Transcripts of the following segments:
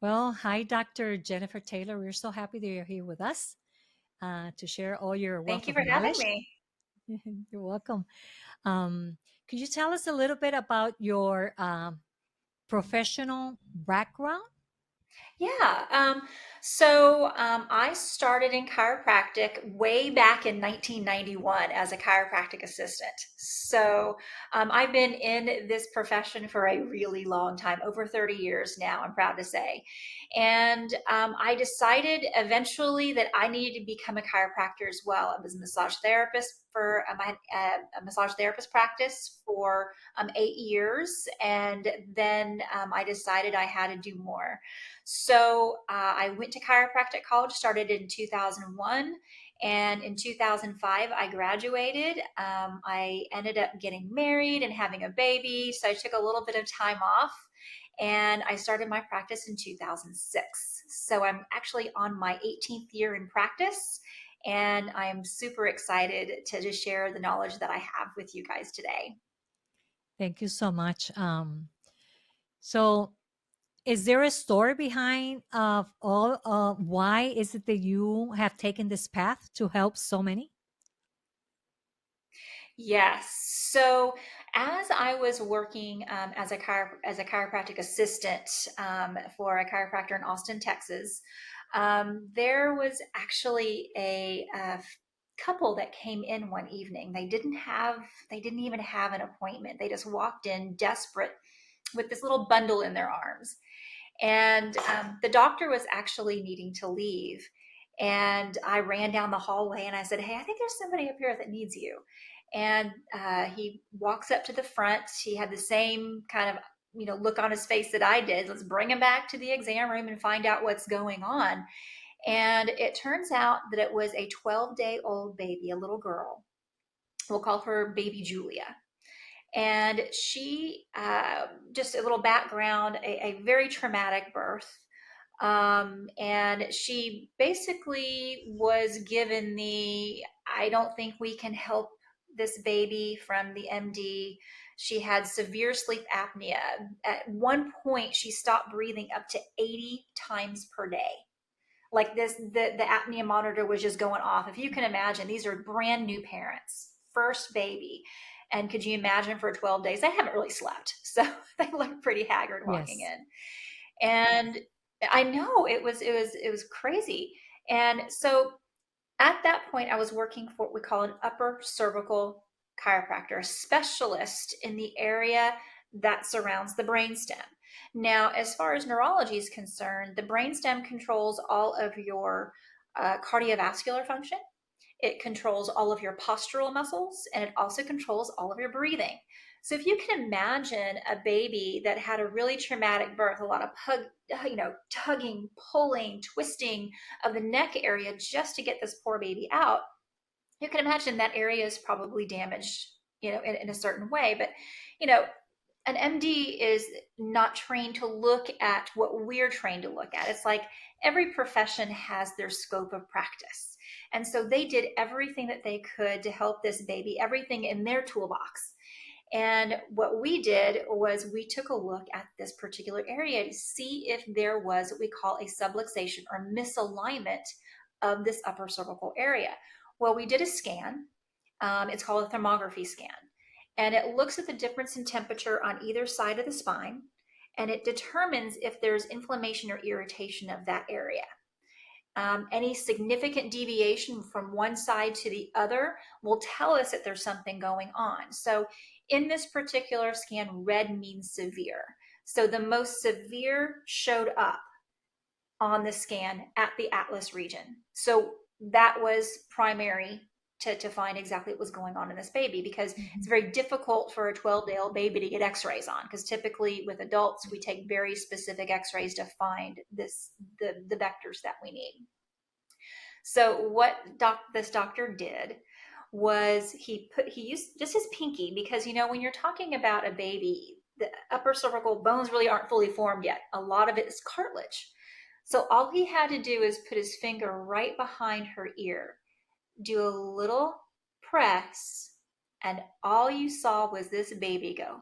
Well, hi, Dr. Jennifer Taylor. We're so happy that you're here with us to share all your Thank wealth you of for having knowledge. me. You're welcome. Um, could you tell us a little bit about your professional background? Yeah. So I started in chiropractic way back in 1991 as a chiropractic assistant. So I've been in this profession for a really long time, over 30 years now, I'm proud to say. And I decided eventually that I needed to become a chiropractor as well. I was a massage therapist for a massage therapist practice for 8 years. And then I decided I had to do more. So I went to chiropractic college, started in 2001. And in 2005, I graduated. I ended up getting married and having a baby. So I took a little bit of time off and I started my practice in 2006. So I'm actually on my 18th year in practice. And I'm super excited to just share the knowledge that I have with you guys today. Thank you so much. So, is there a story behind of all? Why is it that you have taken this path to help so many? Yes. So as I was working as a chiropractic assistant for a chiropractor in Austin, Texas, there was actually a couple that came in one evening. They didn't even have an appointment. They just walked in desperate with this little bundle in their arms. And the doctor was actually needing to leave. And I ran down the hallway and I said, "Hey, I think there's somebody up here that needs you." And he walks up to the front. He had the same kind of look on his face that I did. Let's bring him back to the exam room and find out what's going on. And it turns out that it was a 12-day-old baby, a little girl. We'll call her baby Julia. And she, just a little background, a very traumatic birth. And she basically was given I don't think we can help this baby from the MD. She had severe sleep apnea. At one point, she stopped breathing up to 80 times per day. Like this, the apnea monitor was just going off. If you can imagine, these are brand new parents, first baby. And could you imagine for 12 days? They haven't really slept. So they look pretty haggard walking Yes. in. And I know it was crazy. And so at that point, I was working for what we call an upper cervical chiropractor, a specialist in the area that surrounds the brainstem. Now, as far as neurology is concerned, the brainstem controls all of your cardiovascular function. It controls all of your postural muscles, and it also controls all of your breathing. So if you can imagine a baby that had a really traumatic birth, a lot of tugging, pulling, twisting of the neck area just to get this poor baby out, you can imagine that area is probably damaged, in a certain way. But, you know, an MD is not trained to look at what we're trained to look at. It's like every profession has their scope of practice. And so they did everything that they could to help this baby, everything in their toolbox. And what we did was we took a look at this particular area to see if there was what we call a subluxation or misalignment of this upper cervical area. Well, we did a scan. It's called a thermography scan. And it looks at the difference in temperature on either side of the spine. And it determines if there's inflammation or irritation of that area. Any significant deviation from one side to the other will tell us that there's something going on. So in this particular scan, red means severe. So the most severe showed up on the scan at the Atlas region. So that was primary to find exactly what was going on in this baby, because Mhm. it's very difficult for a 12-day-old baby to get x-rays on, because typically with adults we take very specific x-rays to find the vectors that we need. So what this doctor did was he used just his pinky, because when you're talking about a baby, the upper cervical bones really aren't fully formed yet. A lot of it is cartilage. So all he had to do is put his finger right behind her ear, do a little press, and all you saw was this baby go.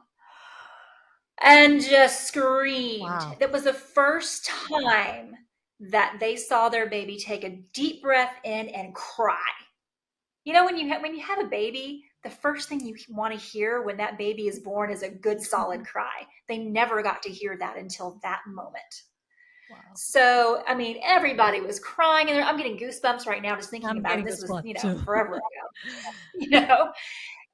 and just screamed. Wow. That was the first time that they saw their baby take a deep breath in and cry. You know, when you have a baby, the first thing you want to hear when that baby is born is a good solid cry. They never got to hear that until that moment. Wow. So, I mean, everybody was crying, and I'm getting goosebumps right now just thinking I'm about it. getting This was, goosebumps you know, too. forever ago, you know.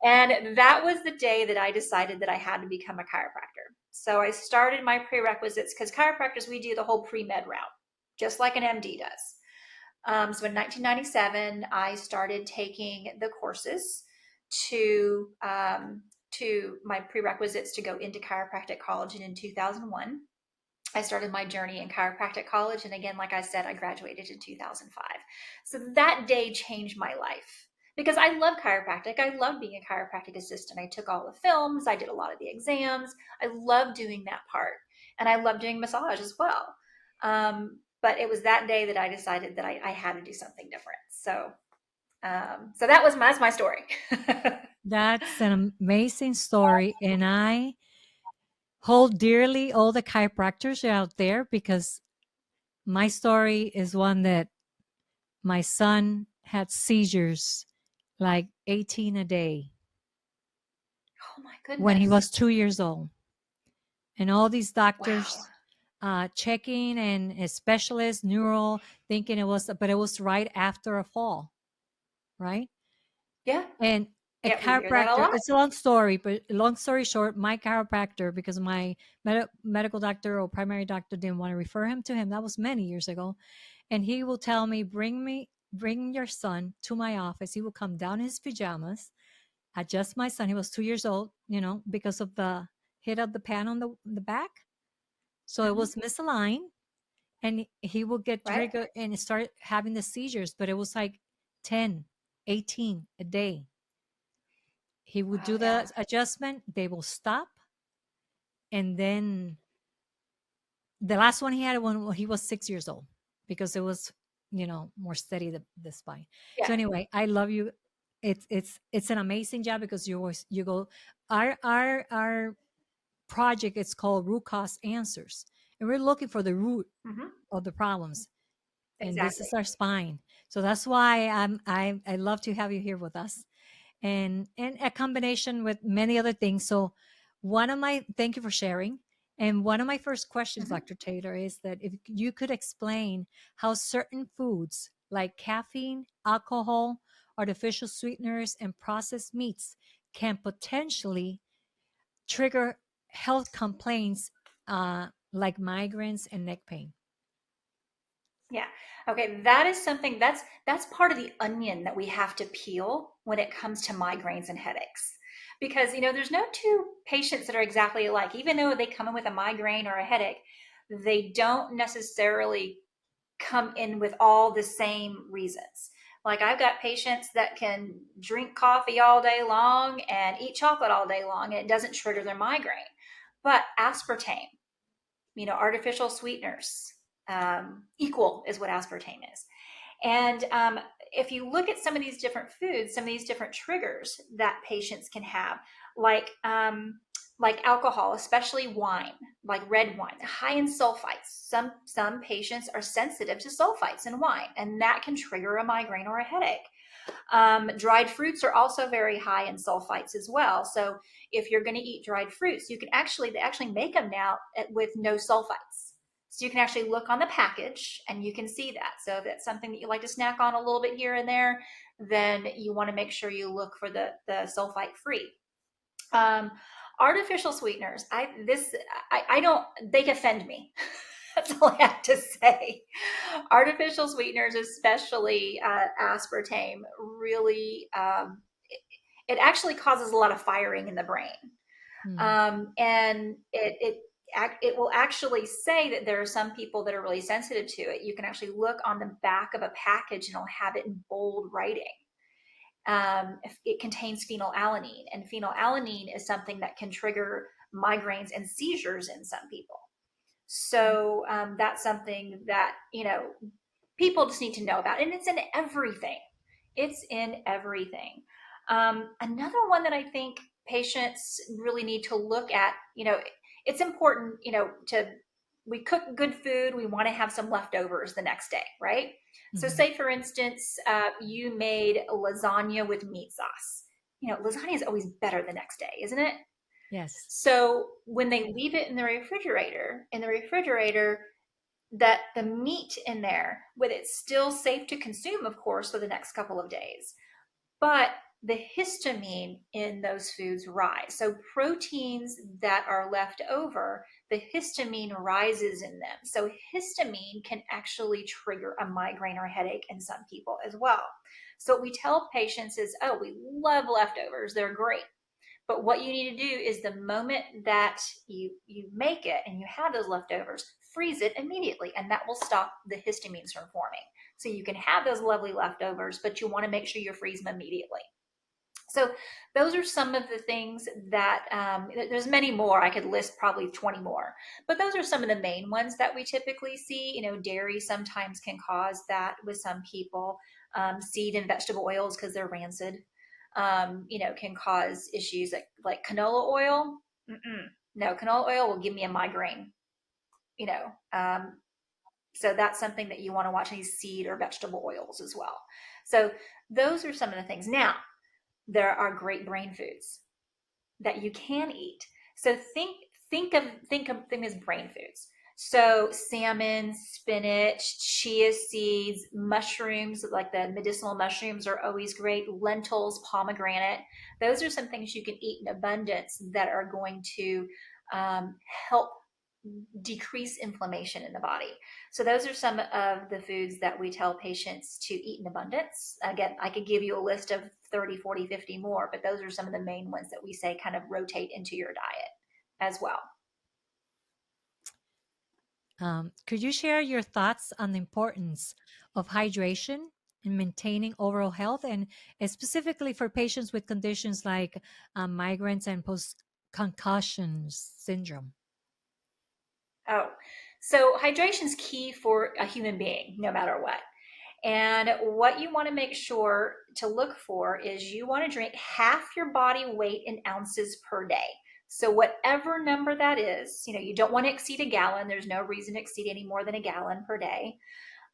And that was the day that I decided that I had to become a chiropractor. So I started my prerequisites because chiropractors, we do the whole pre-med route, just like an MD does. So in 1997, I started taking the courses to to my prerequisites to go into chiropractic college. And in 2001, I started my journey in chiropractic college. And again, like I said, I graduated in 2005. So that day changed my life because I love chiropractic. I love being a chiropractic assistant. I took all the films, I did a lot of the exams. I love doing that part. And I love doing massage as well. But it was that day that I decided that I had to do something different. So that's my story. That's an amazing story. And I hold dearly all the chiropractors out there because my story is one that my son had seizures like 18 a day Oh my when he goodness. was 2 years old. And all these Wow. doctors checking and a specialist, neural, thinking it was, but it was right after a fall, right? Yeah. And a Yeah, we hear that a chiropractor, lot. it's a long story, but long story short, my chiropractor, because my medical doctor or primary doctor didn't want to refer him to him, that was many years ago. And he will tell me, bring your son to my office. He will come down in his pajamas, adjust my son. He was 2 years old, because of the hit of the pan on the back. So it Hmm. was misaligned and he will get Right? triggered and start having the seizures, but it was like 10, 18 a day. He would Wow. do Yeah. the adjustment, they will stop. And then the last one he had when he was 6 years old because it was, more steady the spine. So Yeah. anyway, I love you. It's an amazing job because you go our project is called root cause answers. And we're looking for the root Hmm. of the problems. And this is Exactly. our spine. So that's why I love to have you here with us, and a combination with many other things. So thank you for sharing. And one of my first questions, Hmm. Dr. Taylor, is that if you could explain how certain foods like caffeine, alcohol, artificial sweeteners, and processed meats can potentially trigger health complaints like migraines and neck pain. Yeah. Okay. That is something that's part of the onion that we have to peel when it comes to migraines and headaches. Because, there's no two patients that are exactly alike. Even though they come in with a migraine or a headache, they don't necessarily come in with all the same reasons. Like I've got patients that can drink coffee all day long and eat chocolate all day long and it doesn't trigger their migraine. But aspartame, artificial sweeteners, equal is what aspartame is. And if you look at some of these different foods, some of these different triggers that patients can have, like alcohol, especially wine, like red wine, high in sulfites. Some patients are sensitive to sulfites in wine, and that can trigger a migraine or a headache. Dried fruits are also very high in sulfites as well. So if you're going to eat dried fruits, they actually make them now with no sulfites. So you can actually look on the package and you can see that. So if that's something that you like to snack on a little bit here and there, then you want to make sure you look for the sulfite free. Um, Artificial sweeteners, I don't, they offend me. That's all I have to say. Artificial sweeteners, especially aspartame, really, it actually causes a lot of firing in the brain. Hmm. And it will actually say that there are some people that are really sensitive to it. You can actually look on the back of a package and it'll have it in bold writing. It contains phenylalanine, and phenylalanine is something that can trigger migraines and seizures in some people. So that's something that people just need to know about, and it's in everything. It's in everything. Another one that I think patients really need to look at, it's important, we cook good food. We want to have some leftovers the next day, right? So Mhm. say, for instance, you made lasagna with meat sauce. Lasagna is always better the next day, isn't it? Yes. So when they leave it in the refrigerator, that the meat in there, with it's still safe to consume, of course, for the next couple of days, but the histamine in those foods rise. So proteins that are left over, the histamine rises in them. So histamine can actually trigger a migraine or headache in some people as well. So what we tell patients is, oh, we love leftovers. They're great. But what you need to do is the moment that you make it and you have those leftovers, freeze it immediately, and that will stop the histamines from forming. So you can have those lovely leftovers, but you want to make sure you freeze them immediately. So those are some of the things that there's many more. I could list probably 20 more, but those are some of the main ones that we typically see. Dairy sometimes can cause that with some people. Seed and vegetable oils, because they're rancid, can cause issues like canola oil. No, canola oil will give me a migraine. You know, um, so that's something that you want to watch, these seed or vegetable oils as well. So those are some of the things. Now, there are great brain foods that you can eat. So think of them as brain foods. So salmon, spinach, chia seeds, mushrooms, like the medicinal mushrooms are always great. Lentils, pomegranate. Those are some things you can eat in abundance that are going to help decrease inflammation in the body. So those are some of the foods that we tell patients to eat in abundance. Again, I could give you a list of 30, 40, 50 more, but those are some of the main ones that we say kind of rotate into your diet as well. Could you share your thoughts on the importance of hydration in maintaining overall health, and specifically for patients with conditions like migraines and post concussion syndrome? Oh, so hydration is key for a human being, no matter what. And what you want to make sure to look for is you want to drink half your body weight in ounces per day. So whatever number that is, you don't want to exceed a gallon. There's no reason to exceed any more than a gallon per day.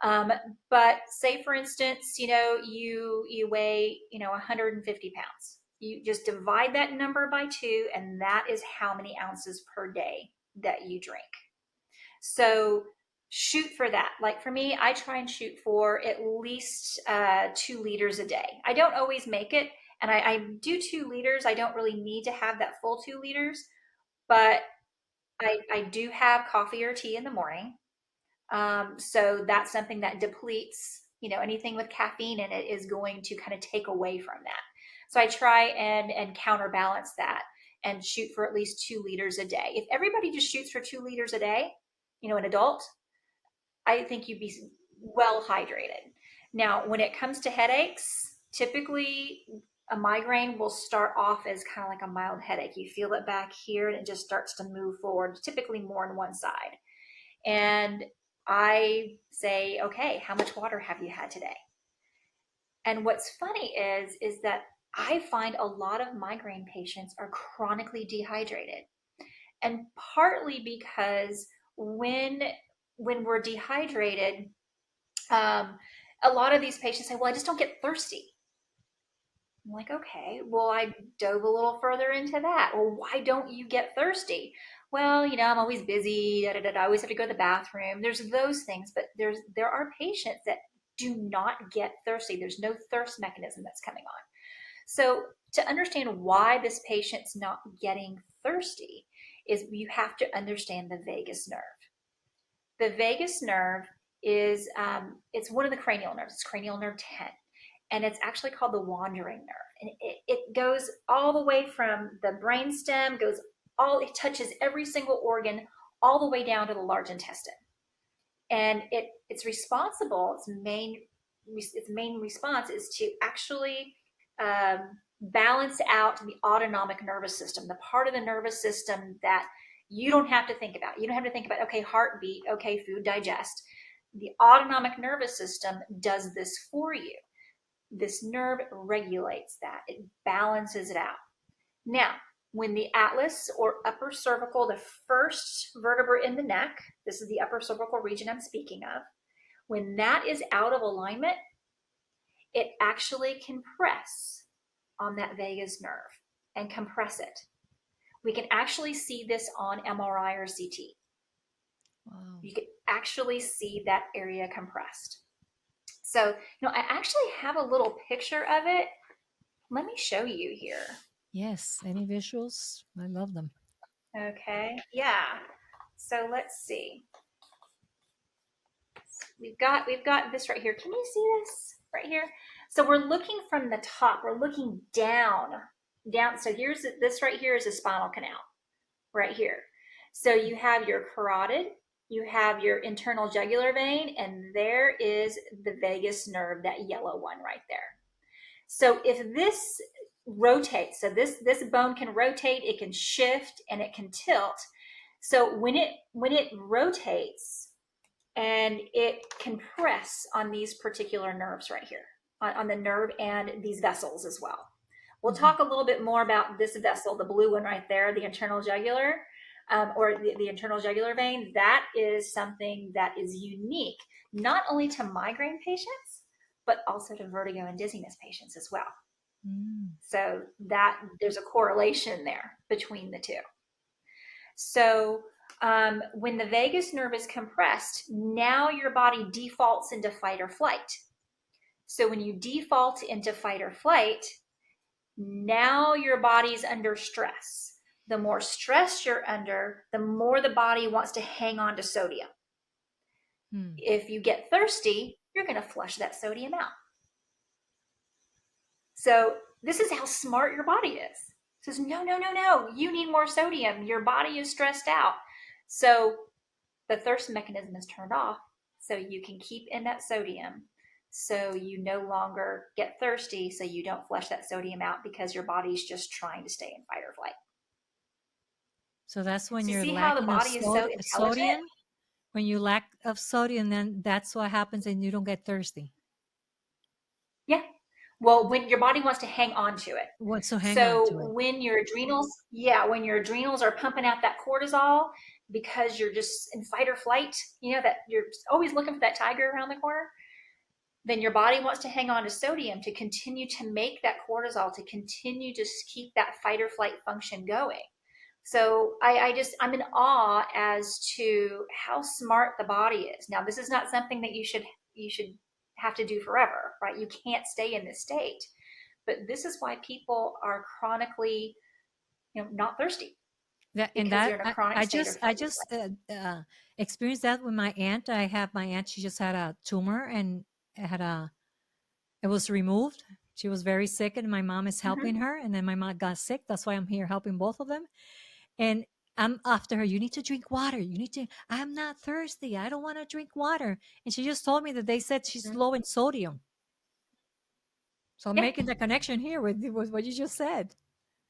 Um, but say, for instance, you weigh 150 pounds. You just divide that number by two, and that is how many ounces per day that you drink. So shoot for that. Like for me, I try and shoot for at least 2 liters a day. I don't always make it, and I do 2 liters. I don't really need to have that full 2 liters, but I do have coffee or tea in the morning. So that's something that depletes, anything with caffeine in it is going to kind of take away from that. So I try and counterbalance that and shoot for at least 2 liters a day. If everybody just shoots for 2 liters a day, an adult, I think you'd be well hydrated. Now, when it comes to headaches, typically a migraine will start off as kind of like a mild headache. You feel it back here and it just starts to move forward, typically more on one side. And I say, okay, how much water have you had today? And what's funny is that I find a lot of migraine patients are chronically dehydrated. And partly because when when we're dehydrated, a lot of these patients say, well, I just don't get thirsty. I'm like, okay, well, I dove a little further into that. Well, why don't you get thirsty? Well, I'm always busy. Da, da, da, da, I always have to go to the bathroom. There's those things, but there are patients that do not get thirsty. There's no thirst mechanism that's coming on. So to understand why this patient's not getting thirsty is you have to understand the vagus nerve. The vagus nerve is it's one of the cranial nerves. It's cranial nerve 10, and it's actually called the wandering nerve. And it goes all the way from the brainstem, it touches every single organ all the way down to the large intestine. And it's responsible. Its main response is to actually balance out the autonomic nervous system, the part of the nervous system that you don't have to think about. You don't have to think about, okay, heartbeat, okay, food, digest. The autonomic nervous system does this for you. This nerve regulates that. It balances it out. Now, when the atlas or upper cervical, the first vertebra in the neck, this is the upper cervical region I'm speaking of, when that is out of alignment, it actually can press on that vagus nerve and compress it. We can actually see this on MRI or CT. Wow. You can actually see that area compressed. So, I actually have a little picture of it. Let me show you here. Yes. Any visuals? I love them. Okay. Yeah. So let's see. We've got this right here. Can you see this right here? So we're looking from the top. We're looking down. So here's this right here is a spinal canal right here. So you have your carotid, you have your internal jugular vein, and there is the vagus nerve, that yellow one right there. So if this rotates, so this bone can rotate, it can shift, and it can tilt. So when it rotates, and it can press on these particular nerves right here, on the nerve and these vessels as well. We'll talk a little bit more about this vessel, the blue one right there, the internal jugular, or the internal jugular vein. That is something that is unique, not only to migraine patients, but also to vertigo and dizziness patients as well. So that there's a correlation there between the two. So when the vagus nerve is compressed, now your body defaults into fight or flight. So when you default into fight or flight, now your body's under stress. The more stress you're under, the more the body wants to hang on to sodium. If you get thirsty, you're going to flush that sodium out. So this is how smart your body is. It says, no, you need more sodium. Your body is stressed out. So the thirst mechanism is turned off, so you can keep in that sodium, so you no longer get thirsty, so you don't flush that sodium out, because your body's just trying to stay in fight or flight. So that's when So you're see how the lacking of body is so intelligent? sodium. When you lack of sodium, then that's what happens, and you don't get thirsty. Yeah. Well, when your body wants to hang on to it. So hang on to it. When your adrenals are pumping out that cortisol, because you're just in fight or flight, that you're always looking for that tiger around the corner, then your body wants to hang on to sodium to continue to make that cortisol, to continue to keep that fight or flight function going. So I'm in awe as to how smart the body is. Now, this is not something that you should have to do forever, right? You can't stay in this state. But this is why people are chronically, not thirsty. They're in a chronic state of I just experienced that with my aunt. I have my aunt. She just had a tumor, and it was removed. She was very sick, and my mom is helping her. And then my mom got sick. That's why I'm here helping both of them. And I'm after her. You need to drink water. I'm not thirsty. I don't want to drink water. And she just told me that they said she's low in sodium. So I'm making the connection here with what you just said.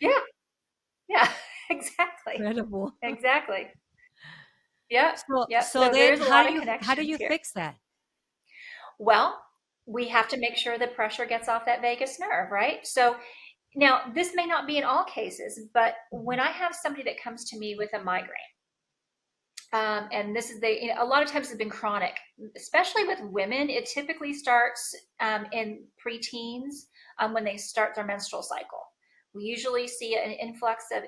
Yeah, exactly. Incredible. Exactly. Yeah. So there's a lot of connections. How do you fix that? Well, we have to make sure the pressure gets off that vagus nerve, right? So now, this may not be in all cases, but when I have somebody that comes to me with a migraine, and this is a lot of times it's been chronic, especially with women. It typically starts in preteens when they start their menstrual cycle. We usually see an influx of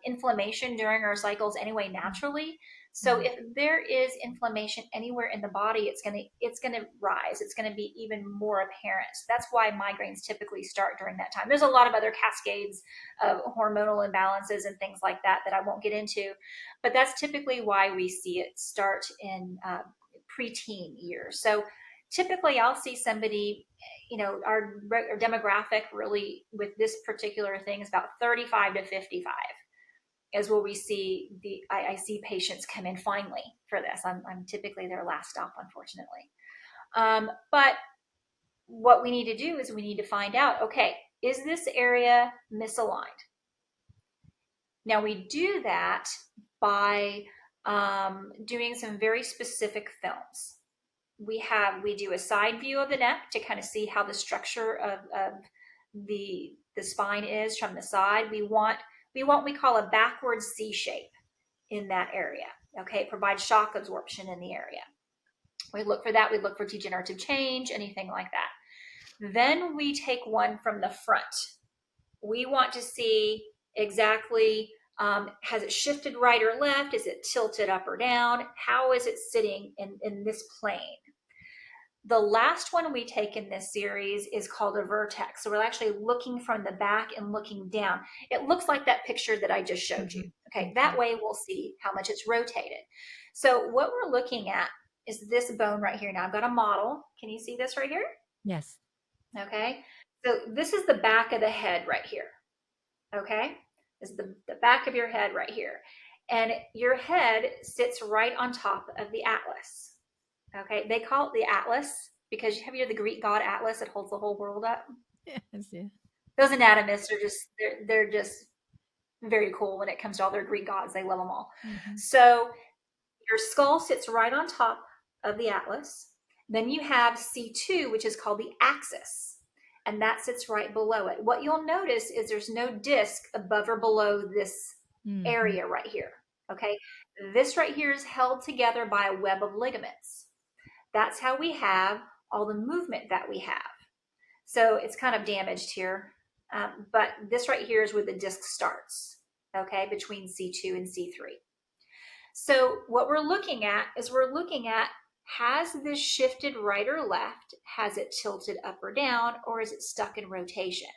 inflammation during our cycles anyway, naturally. So if there is inflammation anywhere in the body, it's gonna rise. It's gonna be even more apparent. That's why migraines typically start during that time. There's a lot of other cascades of hormonal imbalances and things like that I won't get into, but that's typically why we see it start in preteen years. So typically I'll see somebody, our demographic really with this particular thing is about 35 to 55 is where we see I see patients come in finally for this. I'm typically their last stop, unfortunately. But what we need to do is we need to find out, okay, is this area misaligned? Now we do that by doing some very specific films. We do a side view of the neck to kind of see how the structure of the spine is from the side. We want we want what we call a backward C shape in that area. Okay, it provides shock absorption in the area. We look for that. We look for degenerative change, anything like that. Then we take one from the front. We want to see exactly, has it shifted right or left? Is it tilted up or down? How is it sitting in this plane? The last one we take in this series is called a vertex. So we're actually looking from the back and looking down. It looks like that picture that I just showed you. Okay, that way we'll see how much it's rotated. So what we're looking at is this bone right here. Now I've got a model. Can you see this right here? Yes. Okay, so this is the back of the head right here. Okay, this is the back of your head right here. And your head sits right on top of the atlas. Okay, they call it the Atlas because have you heard the Greek god Atlas that holds the whole world up? Yes, yeah. Those anatomists are just they're just very cool when it comes to all their Greek gods. They love them all. Mm-hmm. So your skull sits right on top of the Atlas. Then you have C2, which is called the axis, and that sits right below it. What you'll notice is there's no disc above or below this area right here. Okay, this right here is held together by a web of ligaments. That's how we have all the movement that we have. So it's kind of damaged here, but this right here is where the disc starts, okay, between C2 and C3. So what we're looking at is has this shifted right or left? Has it tilted up or down? Or is it stuck in rotation?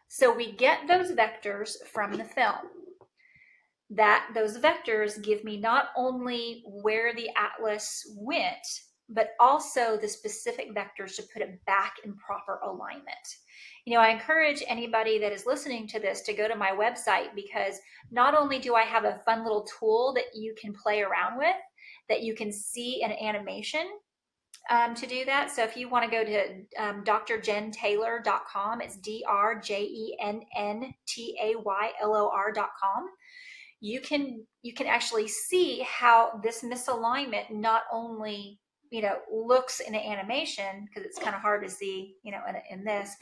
So we get those vectors from the film. Those vectors give me not only where the atlas went, but also the specific vectors to put it back in proper alignment. I encourage anybody that is listening to this to go to my website, because not only do I have a fun little tool that you can play around with, that you can see an animation to do that. So if you want to go to drjenntaylor.com, it's drjenntaylor.com. You can actually see how this misalignment not only looks in an animation, because it's kind of hard to see in this,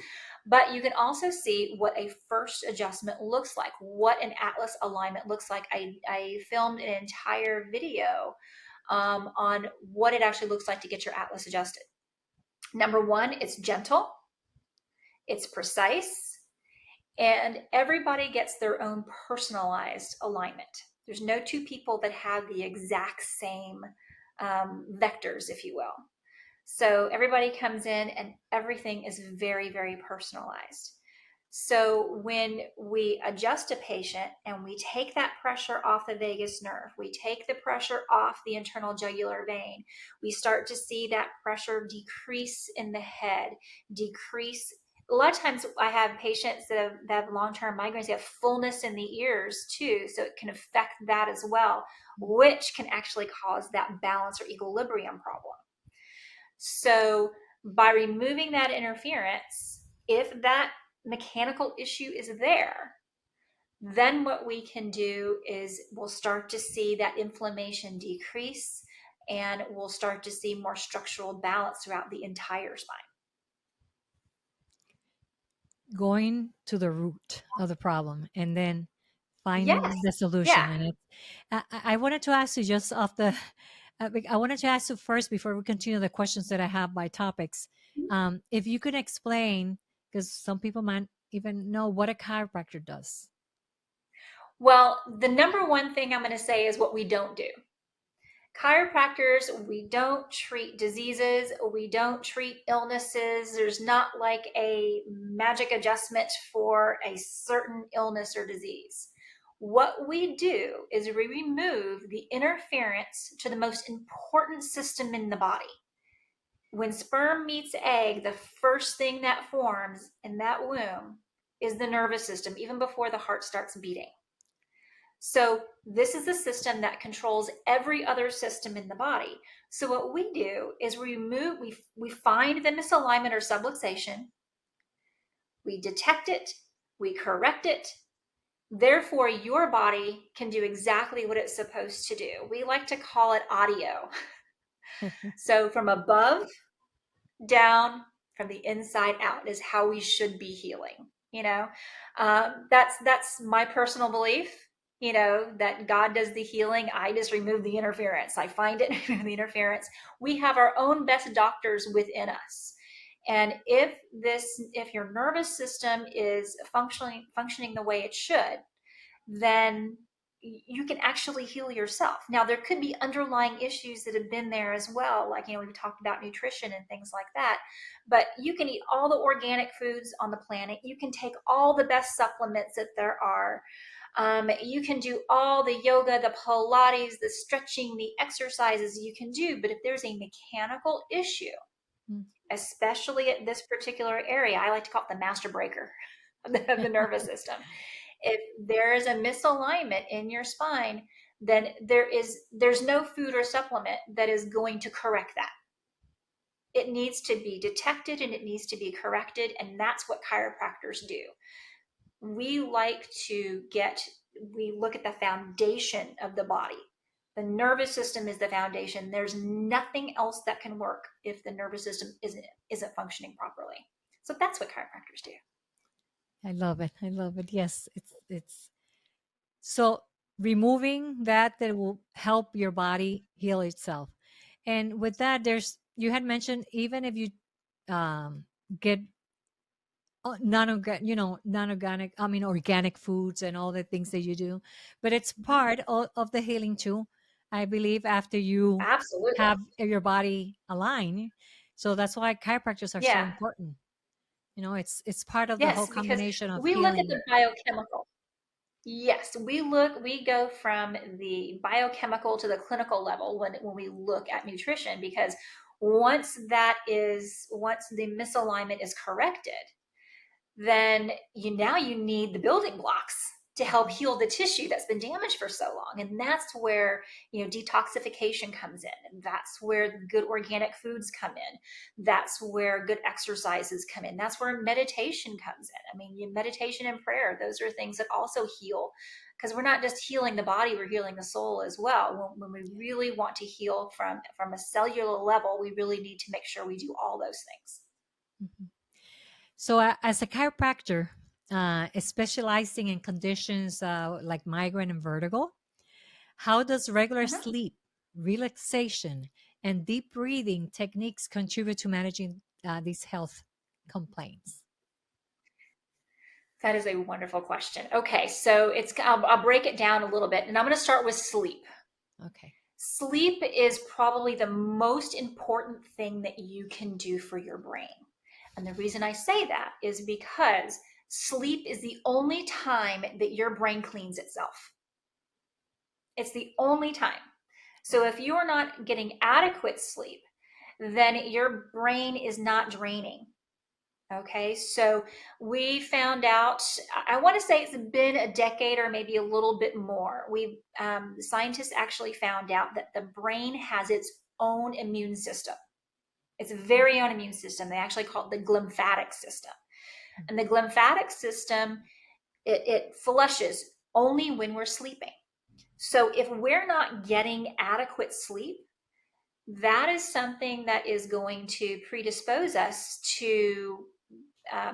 but you can also see what a first adjustment looks like, what an atlas alignment looks like. I filmed an entire video on what it actually looks like to get your atlas adjusted. Number one, it's gentle, it's precise, and everybody gets their own personalized alignment. There's no two people that have the exact same vectors, if you will. So everybody comes in and everything is very, very personalized. So when we adjust a patient and we take that pressure off the vagus nerve, we take the pressure off the internal jugular vein, we start to see that pressure decrease in the head, decrease. A lot of times I have patients that have long-term migraines, they have fullness in the ears too, so it can affect that as well, which can actually cause that balance or equilibrium problem. So by removing that interference, if that mechanical issue is there, then what we can do is we'll start to see that inflammation decrease, and we'll start to see more structural balance throughout the entire spine. Going to the root of the problem and then finding Yes. the solution. Yeah. And I wanted to ask you just off the, I wanted to ask you first before we continue the questions that I have by topics. If you could explain, because some people might even know what a chiropractor does. Well, the number one thing I'm going to say is what we don't do. Chiropractors, we don't treat diseases, we don't treat illnesses. There's not like a magic adjustment for a certain illness or disease. What we do is we remove the interference to the most important system in the body. When sperm meets egg, the first thing that forms in that womb is the nervous system, even before the heart starts beating. So this is the system that controls every other system in the body. So what we do is we find the misalignment or subluxation, we detect it, we correct it. Therefore, your body can do exactly what it's supposed to do. We like to call it audio. So from above, down, from the inside out is how we should be healing. That's my personal belief, that God does the healing. I just remove the interference. I find it, remove the interference. We have our own best doctors within us. And if your nervous system is functioning the way it should, then you can actually heal yourself. Now, there could be underlying issues that have been there as well. Like, we've talked about nutrition and things like that, but you can eat all the organic foods on the planet. You can take all the best supplements that there are. You can do all the yoga, the Pilates, the stretching, the exercises you can do. But if there's a mechanical issue, especially at this particular area, I like to call it the master breaker of the nervous system. If there is a misalignment in your spine, then there's no food or supplement that is going to correct that. It needs to be detected and it needs to be corrected, and that's what chiropractors do. We look at the foundation of the body. The nervous system is the foundation. There's nothing else that can work if the nervous system isn't functioning properly. So that's what chiropractors do. I love it. I love it. Yes, it's so removing that will help your body heal itself. And with that, you had mentioned even if you get non-organic, I mean organic foods and all the things that you do, but it's part of the healing too. I believe after you Absolutely. have your body aligned, so that's why chiropractors are so Yeah. important. It's part of the whole Yes, because combination of we look at healing. the biochemical. Yes, we go from the biochemical to the clinical level when we look at nutrition, because once the misalignment is corrected, then you need the building blocks to help heal the tissue that's been damaged for so long. And that's where, detoxification comes in. And that's where good organic foods come in. That's where good exercises come in. That's where meditation comes in. I mean, meditation and prayer, those are things that also heal, because we're not just healing the body, we're healing the soul as well. When we really want to heal from a cellular level, we really need to make sure we do all those things. Mhm. So, as a chiropractor, specializing in conditions like migraine and vertigo, how does regular Mhm. sleep, relaxation, and deep breathing techniques contribute to managing these health complaints? That is a wonderful question. Okay, so I'll break it down a little bit, and I'm going to start with sleep. Okay. Sleep is probably the most important thing that you can do for your brain. And the reason I say that is because sleep is the only time that your brain cleans itself. It's the only time. So if you are not getting adequate sleep, then your brain is not draining. Okay, so we found out, I want to say it's been a decade or maybe a little bit more. Scientists actually found out that the brain has its own immune system. Its very own immune system. They actually call it the glymphatic system. And the glymphatic system, it flushes only when we're sleeping. So if we're not getting adequate sleep, that is something that is going to predispose us to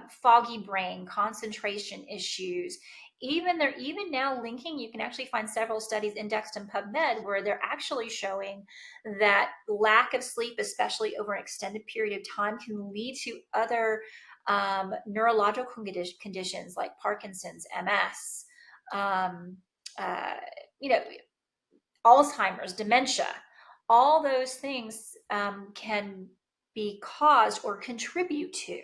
foggy brain, concentration issues. They're even now linking, you can actually find several studies indexed in PubMed where they're actually showing that lack of sleep, especially over an extended period of time, can lead to other neurological conditions like Parkinson's, MS, you know, Alzheimer's, dementia. All those things can be caused or contribute to.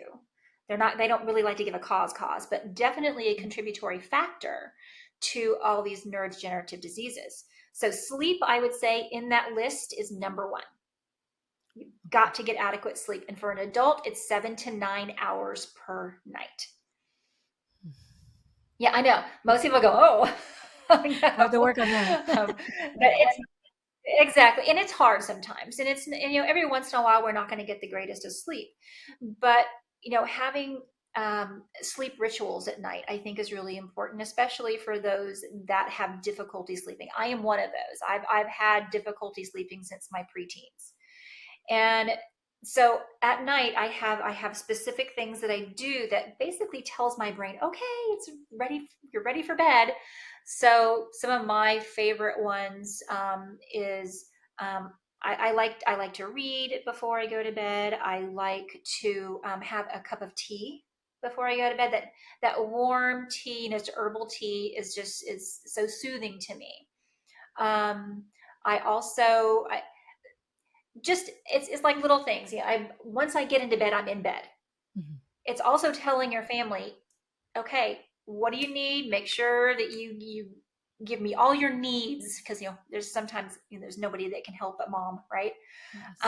They don't really like to give a cause, but definitely a contributory factor to all these neurodegenerative diseases. So sleep, I would say, in that list is number one. You've got to get adequate sleep. And for an adult, it's 7 to 9 hours per night. Yeah, I know. Most people go, oh, I have to work on that. but it's exactly. And it's hard sometimes. And every once in a while, we're not going to get the greatest of sleep. But, having sleep rituals at night, I think is really important, especially for those that have difficulty sleeping. I am one of those. I've had difficulty sleeping since my preteens. And So at night I have specific things that I do that basically tells my brain, okay, it's ready, you're ready for bed. So some of my favorite ones is I like to read before I go to bed. I like to have a cup of tea before I go to bed. That warm tea, just herbal tea, is so soothing to me. Um, I also I, just it's like little things. Yeah, I once I get into bed, I'm in bed. Mhm. It's also telling your family, okay, what do you need? Make sure that you give me all your needs, because there's sometimes there's nobody that can help but mom, right? Yes.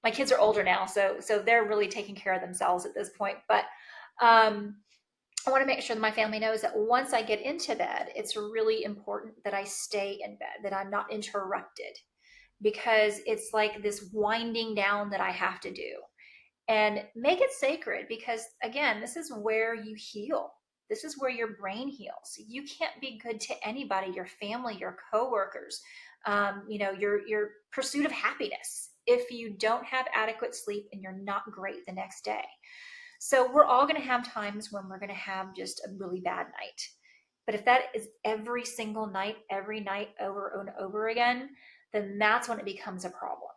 My kids are older now, so they're really taking care of themselves at this point. But um, I want to make sure that my family knows that once I get into bed, it's really important that I stay in bed, that I'm not interrupted, because it's like this winding down that I have to do. And make it sacred, because again, this is where you heal. This is where your brain heals. You can't be good to anybody, your family, your coworkers, your pursuit of happiness, if you don't have adequate sleep and you're not great the next day. So we're all going to have times when we're going to have just a really bad night. But if that is every single night, every night over and over again, then that's when it becomes a problem.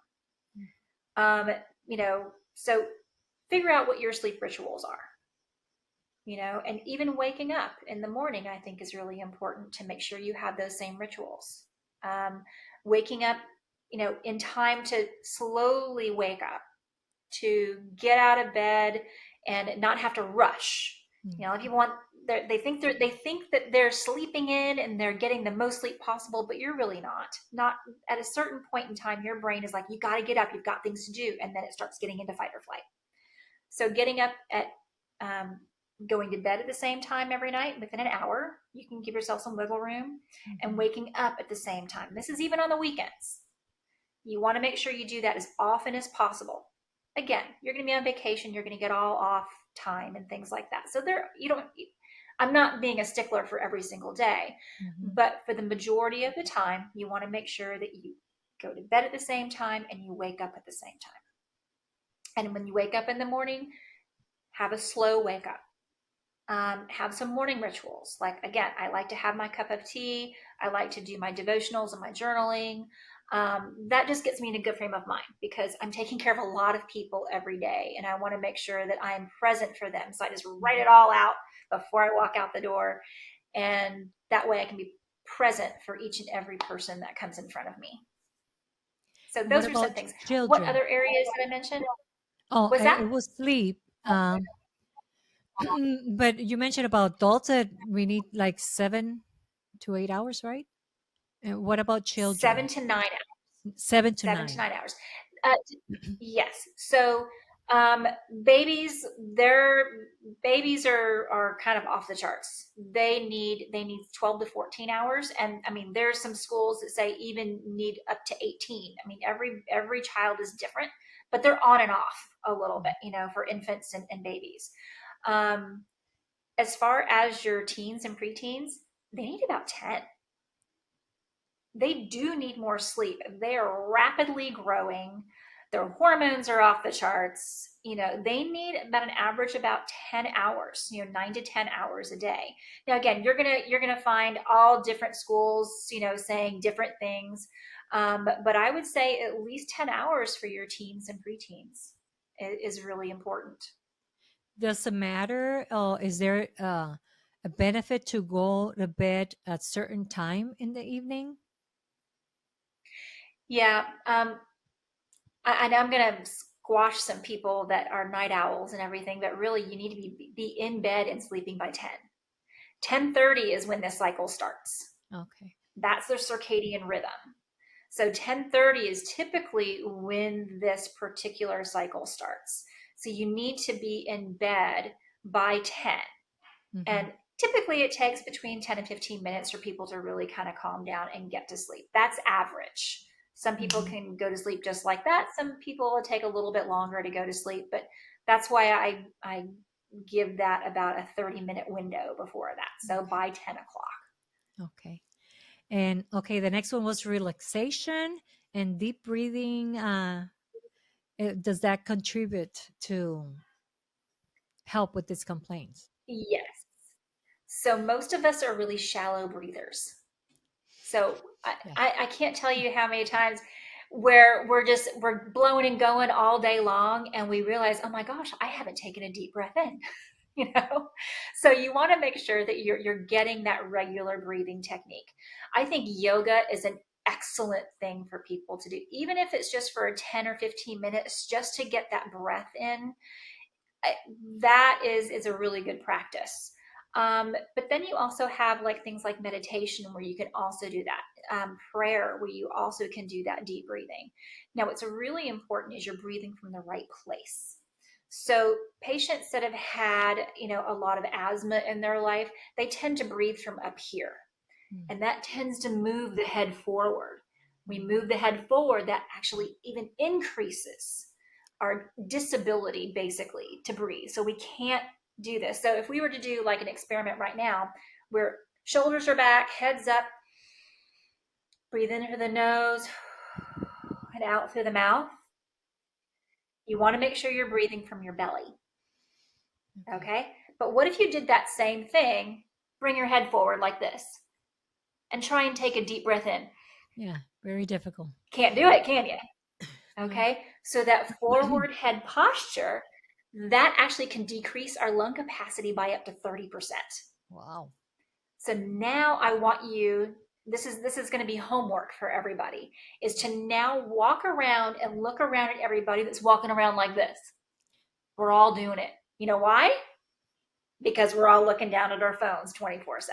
Um, so figure out what your sleep rituals are, and even waking up in the morning, I think is really important to make sure you have those same rituals. Um, Waking up, in time to slowly wake up, to get out of bed and not have to rush. A lot of Okay. people they think that they're sleeping in and they're getting the most sleep possible, but you're really not. Not at a certain point in time, your brain is like, you got to get up, you've got things to do, and then it starts getting into fight or flight. So getting up at um, going to bed at the same time every night within an hour, you can give yourself some wiggle room, and Mhm. waking up at the same time. This is even on the weekends. You want to make sure you do that as often as possible. Again, you're going to be on vacation, you're going to get all off time and things like that. So there, you don't, I'm not being a stickler for every single day, Mhm. but for the majority of the time, you want to make sure that you go to bed at the same time and you wake up at the same time. And when you wake up in the morning, have a slow wake up. Have some morning rituals. Like, again, I like to have my cup of tea. I like to do my devotionals and my journaling. That just gets me in a good frame of mind, because I'm taking care of a lot of people every day, and I want to make sure that I am present for them. So I just write Mhm. it all out before I walk out the door. And that way I can be present for each and every person that comes in front of me. So What those are some about things. What children? other areas did I mention? Oh, Was that it was sleep. But you mentioned about adults that we need like 7 to 8 hours, right? And what about seven children? to nine 7 to seven to 9. nine hours. Uh, yes. So um, babies, their babies are kind of off the charts. They need 12 to 14 hours, and I mean there's some schools that say even need up to 18. I mean every child is different, but they're on and off a little bit, for infants and babies. Um, as far as your teens and preteens, they need about 10. They do need more sleep. They are rapidly growing. Their hormones are off the charts. They need about an average about 10 hours, 9 to 10 hours a day. Now again, you're gonna find all different schools, saying different things. But I would say at least 10 hours for your teens and preteens is really important. Does it matter? Is there a benefit to go to bed at certain time in the evening? Yeah. I know I'm going to squash some people that are night owls and everything, but really you need to be in bed and sleeping by 10. 10:30 is when this cycle starts. Okay. That's their circadian rhythm. So 10:30 is typically when this particular cycle starts. So you need to be in bed by 10. Hmm. And typically it takes between 10 and 15 minutes for people to really kind of calm down and get to sleep. That's average. Some people Hmm. can go to sleep just like that. Some people will take a little bit longer to go to sleep, but that's why I give that about a 30-minute window before that. So Okay. by 10 o'clock. Okay. And okay, the next one was relaxation and deep breathing. Does that contribute to help with these complaints? Yes. So most of us are really shallow breathers. So Yeah. I can't tell you how many times where we're blowing and going all day long and we realize, oh my gosh, I haven't taken a deep breath in. So you want to make sure that you're getting that regular breathing technique. I think yoga is an excellent thing for people to do, even if it's just for 10 or 15 minutes, just to get that breath in. That is a really good practice. But then you also have like things like meditation where you can also do that. Prayer where you also can do that deep breathing. Now, what's really important is you're breathing from the right place. So patients that have had, a lot of asthma in their life, they tend to breathe from up here. And that tends to move the head forward. We move the head forward, that actually even increases our disability basically to breathe. So we can't do this. So if we were to do like an experiment right now where shoulders are back, heads up, breathe in through the nose and out through the mouth, you want to make sure you're breathing from your belly. Okay? But what if you did that same thing, bring your head forward like this, and try and take a deep breath in? Yeah, very difficult. Can't do it, can you? Okay, so that forward head posture, that actually can decrease our lung capacity by up to 30%. Wow. So now I want you, this is going to be homework for everybody, is to now walk around and look around at everybody that's walking around like this. We're all doing it. You know why? Because we're all looking down at our phones 24/7.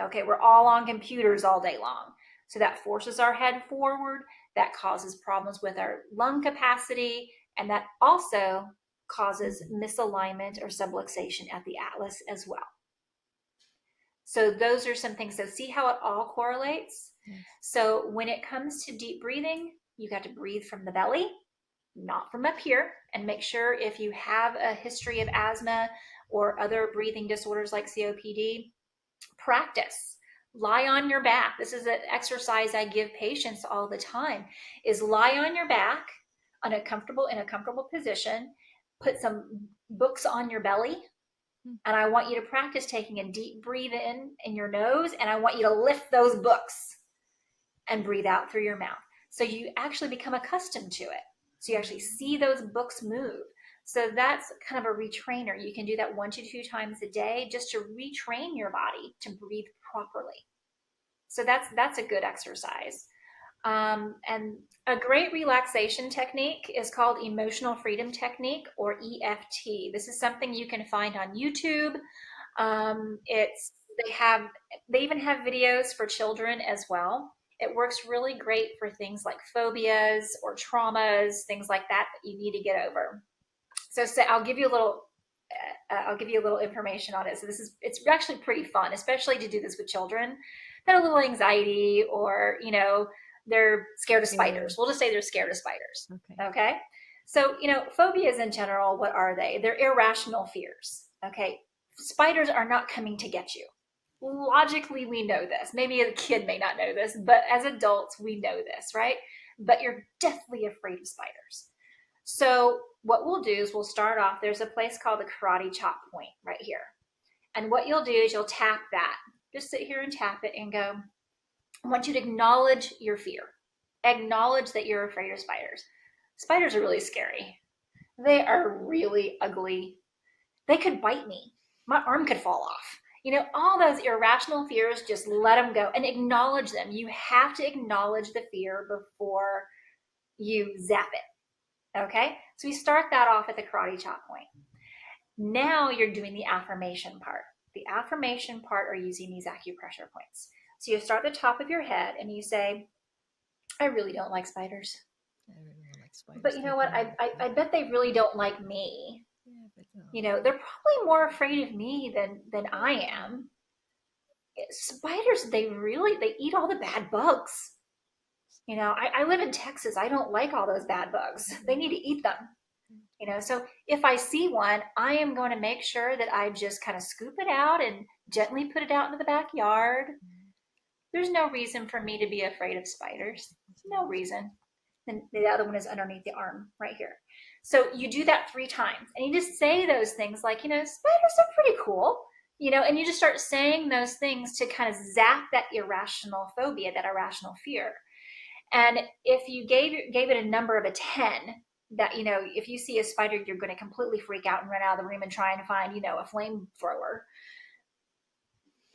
Okay, we're all on computers all day long. So that forces our head forward, that causes problems with our lung capacity, and that also causes misalignment or subluxation at the atlas as well. So those are some things. So see how it all correlates? Yes. So when it comes to deep breathing, you got to breathe from the belly, not from up here, and make sure if you have a history of asthma or other breathing disorders like COPD, practice. Lie on your back. This is an exercise I give patients all the time, is lie on your back in a comfortable position, put some books on your belly, and I want you to practice taking a deep breathe in your nose, and I want you to lift those books and breathe out through your mouth. So you actually become accustomed to it. So you actually see those books move. So that's kind of a retrainer. You can do that 1 to 2 times a day just to retrain your body to breathe properly. So that's a good exercise. And a great relaxation technique is called emotional freedom technique, or EFT. This is something you can find on YouTube. It's they even have videos for children as well. It works really great for things like phobias or traumas, things like that that you need to get over. So I'll give you a little information on it. So it's actually pretty fun, especially to do this with children that have a little anxiety, or they're scared of spiders. We'll just say they're scared of spiders. Okay. So phobias in general, what are they? They're irrational fears. Okay. Spiders are not coming to get you. Logically, we know this. Maybe a kid may not know this, but as adults, we know this, right? But you're deathly afraid of spiders. So what we'll do is we'll start off, there's a place called the karate chop point right here. And what you'll do is you'll tap that. Just sit here and tap it and go, I want you to acknowledge your fear. Acknowledge that you're afraid of spiders. Spiders are really scary. They are really ugly. They could bite me. My arm could fall off. All those irrational fears, just let them go and acknowledge them. You have to acknowledge the fear before you zap it. Okay? So we start that off at the karate chop point. Now you're doing the affirmation part. The affirmation part are using these acupressure points. So you start at the top of your head and you say, I really don't like spiders. I really don't like spiders. But you know what? I bet they really don't like me. They're probably more afraid of me than I am. Spiders, they eat all the bad bugs. I live in Texas. I don't like all those bad bugs. They need to eat them. So if I see one, I am going to make sure that I just kind of scoop it out and gently put it out into the backyard. There's no reason for me to be afraid of spiders. No reason. and the other one is underneath the arm right here. So you do that 3 times, and you just say those things like, spiders are pretty cool, and you just start saying those things to kind of zap that irrational phobia, that irrational fear. And if you gave it a number of a 10, that, if you see a spider, you're going to completely freak out and run out of the room and try and find, a flamethrower.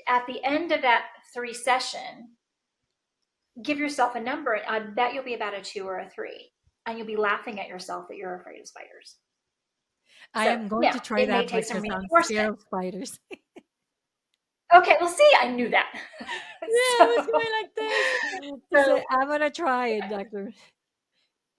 At the end of that 3 session, give yourself a number. I bet you'll be about a 2 or a 3. And you'll be laughing at yourself that you're afraid of spiders. I am going to try it may that take some because I'm reinforcement. scared of spiders. Okay, well, see, I knew that. Yeah, I was going like this. So, I'm going to try it, Doctor.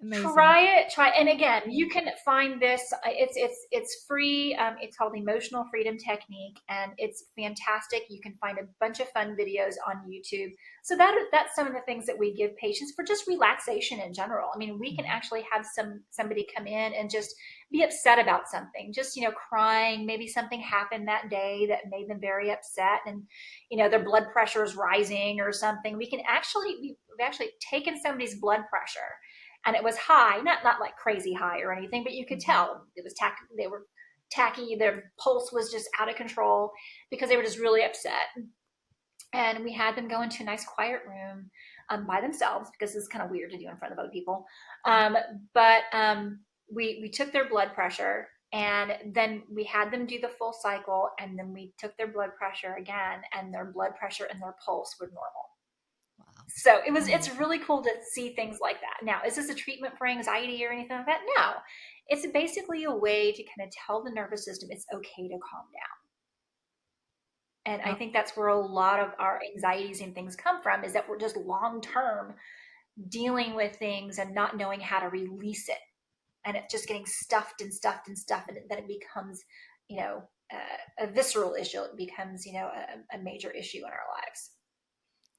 Amazing. Try it. And again, you can find this. It's free. It's called Emotional Freedom Technique, and it's fantastic. You can find a bunch of fun videos on YouTube. So that's some of the things that we give patients for just relaxation in general. I mean, we can actually have somebody come in and just be upset about something, just crying. Maybe something happened that day that made them very upset, and their blood pressure is rising or something. We've actually taken somebody's blood pressure, and it was high, not like crazy high or anything, but you could tell it was tacky. They were tacky. Their pulse was just out of control because they were just really upset. And we had them go into a nice quiet room by themselves, because it's kind of weird to do in front of other people. We took their blood pressure, and then we had them do the full cycle, and then we took their blood pressure again, and their blood pressure and their pulse were normal. So it's really cool to see things like that. Now, is this a treatment for anxiety or anything like that? No, it's basically a way to kind of tell the nervous system it's okay to calm down. And I think that's where a lot of our anxieties and things come from, is that we're just long-term dealing with things and not knowing how to release it. And it's just getting stuffed, and then it becomes, a visceral issue. It becomes, a major issue in our lives.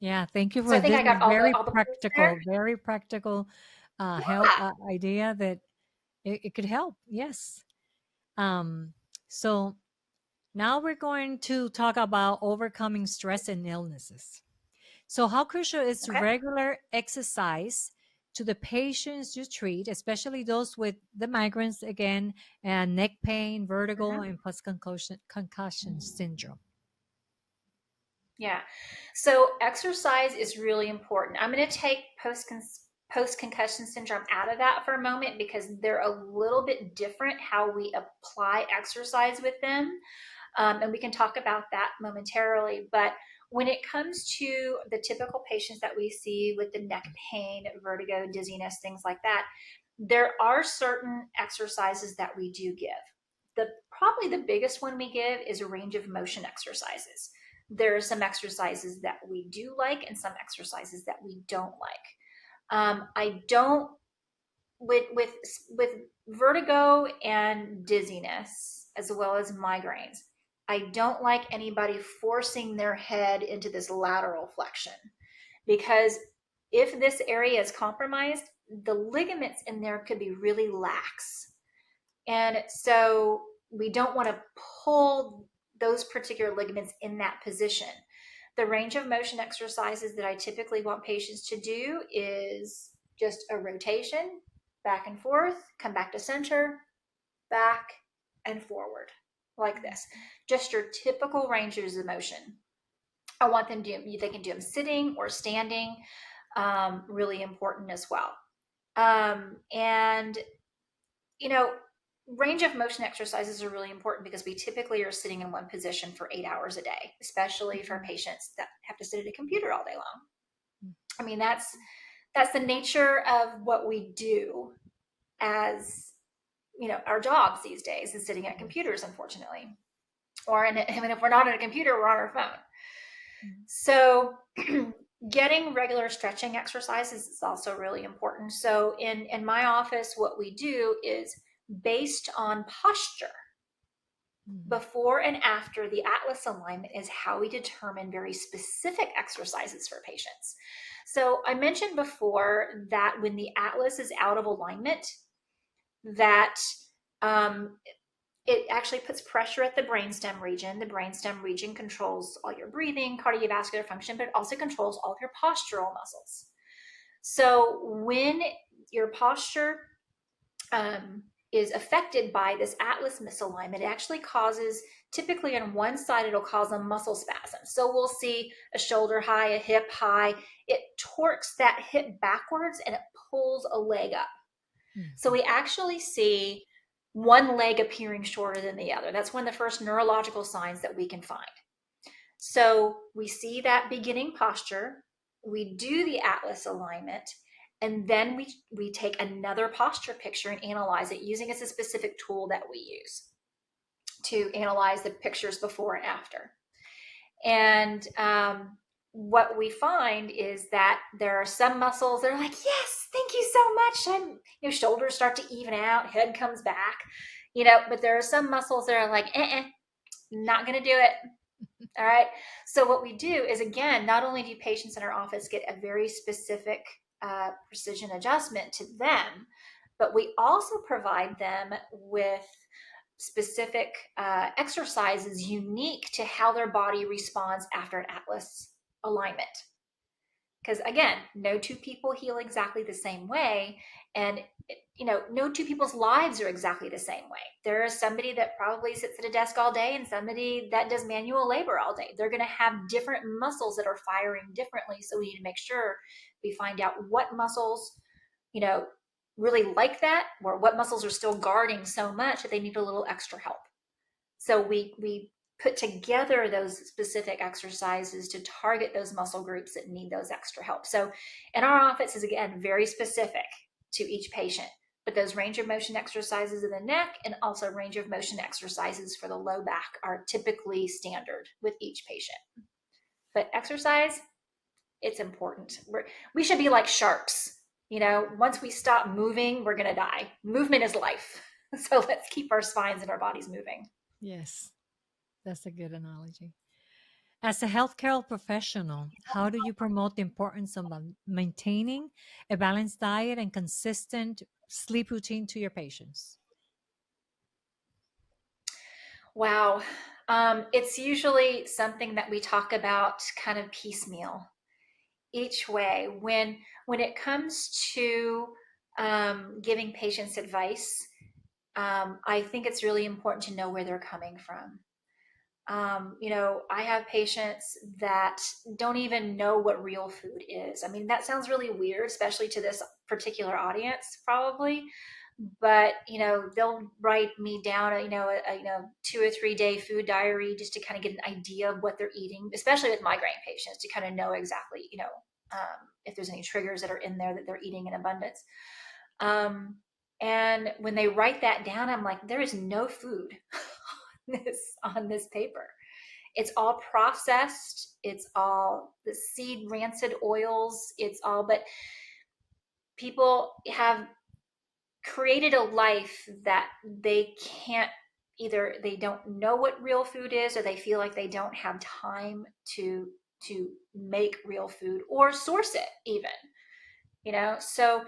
Yeah, thank you for So I think this I got all the very practical help idea that it could help. Yes. So now we're going to talk about overcoming stress and illnesses. So how crucial is regular exercise to the patients you treat, especially those with the migraines again, and neck pain, vertigo, and post-concussion syndrome? Yeah. So exercise is really important. I'm going to take post-concussion syndrome out of that for a moment, because they're a little bit different how we apply exercise with them. And we can talk about that momentarily. But when it comes to the typical patients that we see with the neck pain, vertigo, dizziness, things like that, there are certain exercises that we do give. Probably the biggest one we give is a range of motion exercises. There are some exercises that we do like, and some exercises that we don't like. I don't, with vertigo and dizziness, as well as migraines, I don't like anybody forcing their head into this lateral flexion, because if this area is compromised, the ligaments in there could be really lax. And so we don't want to pull those particular ligaments in that position. The range of motion exercises that I typically want patients to do is just a rotation, back and forth, come back to center, back and forward, like this. Just your typical ranges of motion. I want them to they can do them sitting or standing, really important as well. And range of motion exercises are really important, because we typically are sitting in one position for 8 hours a day, especially for patients that have to sit at a computer all day long. I mean, that's the nature of what we do as, our jobs these days, is sitting at computers, unfortunately. Or if we're not on a computer, we're on our phone. So getting regular stretching exercises is also really important. So in my office, what we do is, based on posture, before and after the atlas alignment, is how we determine very specific exercises for patients. So I mentioned before that when the atlas is out of alignment, that it actually puts pressure at the brainstem region. The brainstem region controls all your breathing, cardiovascular function, but it also controls all of your postural muscles. So when your posture is affected by this atlas misalignment. It actually causes, typically on one side, it'll cause a muscle spasm. So we'll see a shoulder high, a hip high. It torques that hip backwards and it pulls a leg up. So we actually see one leg appearing shorter than the other. That's one of the first neurological signs that we can find. So we see that beginning posture, we do the atlas alignment, and then we take another posture picture and analyze it using a specific tool that we use to analyze the pictures before and after. And what we find is that there are some muscles that are like, yes, thank you so much. Shoulders start to even out, head comes back, but there are some muscles that are like, not going to do it. All right. So what we do is, again, not only do patients in our office get a very specific precision adjustment to them, but we also provide them with specific exercises unique to how their body responds after an atlas alignment. Because again, no two people heal exactly the same way. And, no two people's lives are exactly the same way. There is somebody that probably sits at a desk all day and somebody that does manual labor all day. They're going to have different muscles that are firing differently. So we need to make sure we find out what muscles, really like that, or what muscles are still guarding so much that they need a little extra help. So we put together those specific exercises to target those muscle groups that need those extra help. So in our office is, again, very specific to each patient, but those range of motion exercises in the neck and also range of motion exercises for the low back are typically standard with each patient. But exercise, it's important. We should be like sharks. Once we stop moving, we're going to die. Movement is life. So let's keep our spines and our bodies moving. Yes, that's a good analogy. As a healthcare professional, how do you promote the importance of maintaining a balanced diet and consistent sleep routine to your patients? Wow. It's usually something that we talk about kind of piecemeal each way. When it comes to giving patients advice, I think it's really important to know where they're coming from. I have patients that don't even know what real food is. I mean, that sounds really weird, especially to this particular audience, probably. But they'll write me down a 2 or 3 day food diary just to kind of get an idea of what they're eating, especially with migraine patients, to kind of know exactly if there's any triggers that are in there that they're eating in abundance. And when they write that down, I'm like, there is no food on this paper. It's all processed. It's all the seed rancid oils. But people have created a life that they can't, either they don't know what real food is, or they feel like they don't have time to make real food or source it even, so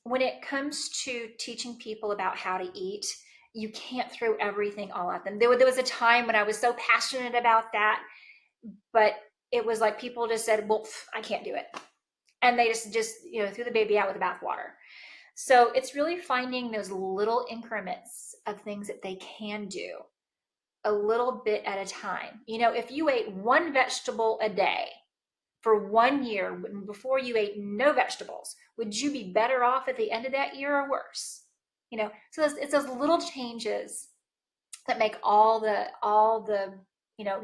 when it comes to teaching people about how to eat, you can't throw everything all at them. There was a time when I was so passionate about that, but it was like people just said, well, I can't do it. And they just threw the baby out with the bathwater. So it's really finding those little increments of things that they can do a little bit at a time. If you ate one vegetable a day for 1 year before you ate no vegetables, would you be better off at the end of that year or worse? So it's those little changes that make all the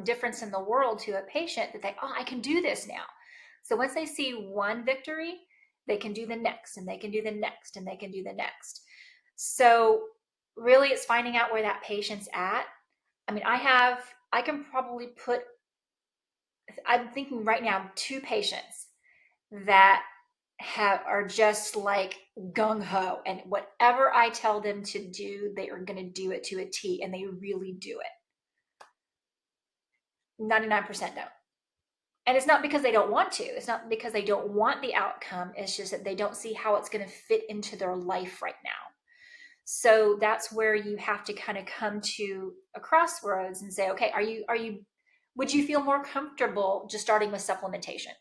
difference in the world to a patient, that I can do this now. So once they see one victory, they can do the next, and they can do the next, and they can do the next. So really it's finding out where that patient's at. I mean, I can probably put, I'm thinking right now, 2 patients that are just like gung-ho, and whatever I tell them to do, they are going to do it to a T, and they really do it. 99% don't. And it's not because they don't want to. It's not because they don't want the outcome. It's just that they don't see how it's going to fit into their life right now. So that's where you have to kind of come to a crossroads and say, okay, would you feel more comfortable just starting with supplementation,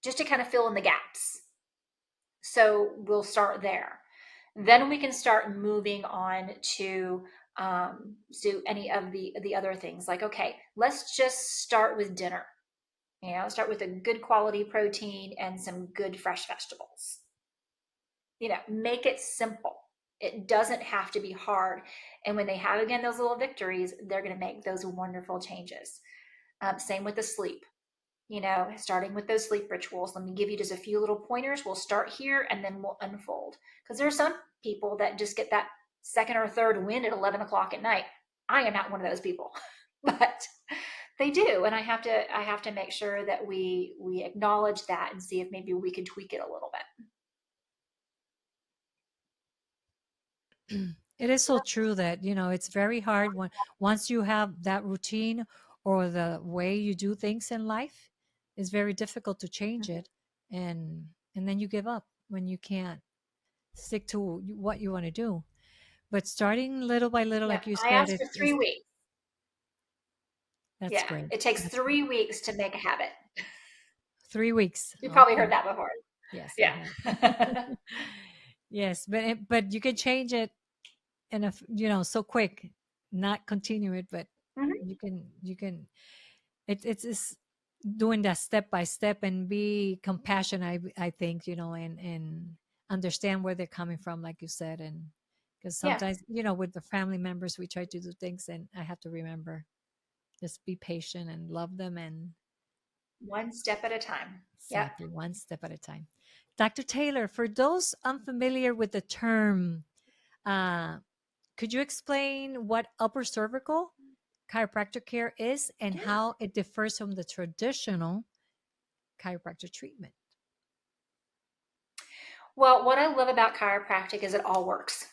just to kind of fill in the gaps? So we'll start there. Then we can start moving on to any of the other things. Like, okay, let's just start with dinner. Start with a good quality protein and some good fresh vegetables. Make it simple. It doesn't have to be hard. And when they have, again, those little victories, they're going to make those wonderful changes. Same with the sleep. Starting with those sleep rituals. Let me give you just a few little pointers. We'll start here and then we'll unfold. Because there are some people that just get that second or third wind at 11 o'clock at night. I am not one of those people, but they do. And I have to make sure that we acknowledge that and see if maybe we can tweak it a little bit. It is so true that, it's very hard once you have that routine or the way you do things in life, it's very difficult to change it. And then you give up when you can't stick to what you want to do. But starting little by little, Yeah, like you I said, asked for 3 weeks. that's Yeah, great. it takes That's 3 weeks to make a habit. 3 weeks. You've probably Okay. heard that before. Yes, I Yeah. have. Yes, but you can change it in so quick, not continue it, but Mhm. you can it's doing that step by step and be compassionate, I think, and understand where they're coming from, like you said. And because Yeah. sometimes, with the family members, we try to do things, and I have to remember, just be patient and love them, and One step at a time. Yep. exactly one step at a time. Dr. Taylor, for those unfamiliar with the term, uh, could you explain what upper cervical chiropractic care is and Yeah. how it differs from the traditional chiropractic treatment? Well, what I love about chiropractic is it all works.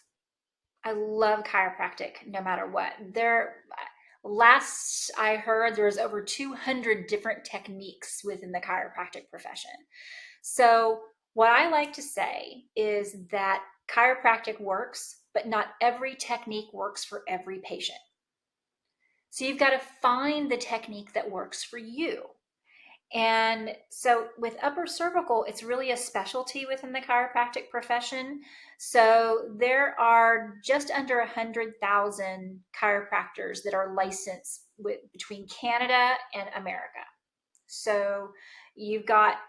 I love chiropractic no matter what. Last I heard, there was over 200 different techniques within the chiropractic profession. So what I like to say is that chiropractic works, but not every technique works for every patient. So you've got to find the technique that works for you. And so with upper cervical, it's really a specialty within the chiropractic profession. So there are just under 100,000 chiropractors that are licensed between Canada and America. So you've got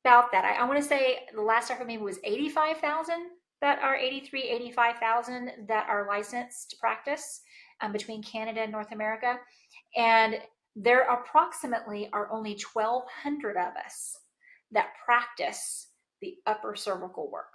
about that. I want to say the last I heard maybe was 85,000 that are 85,000 that are licensed to practice between Canada and North America. And there approximately are only 1,200 of us that practice the upper cervical work.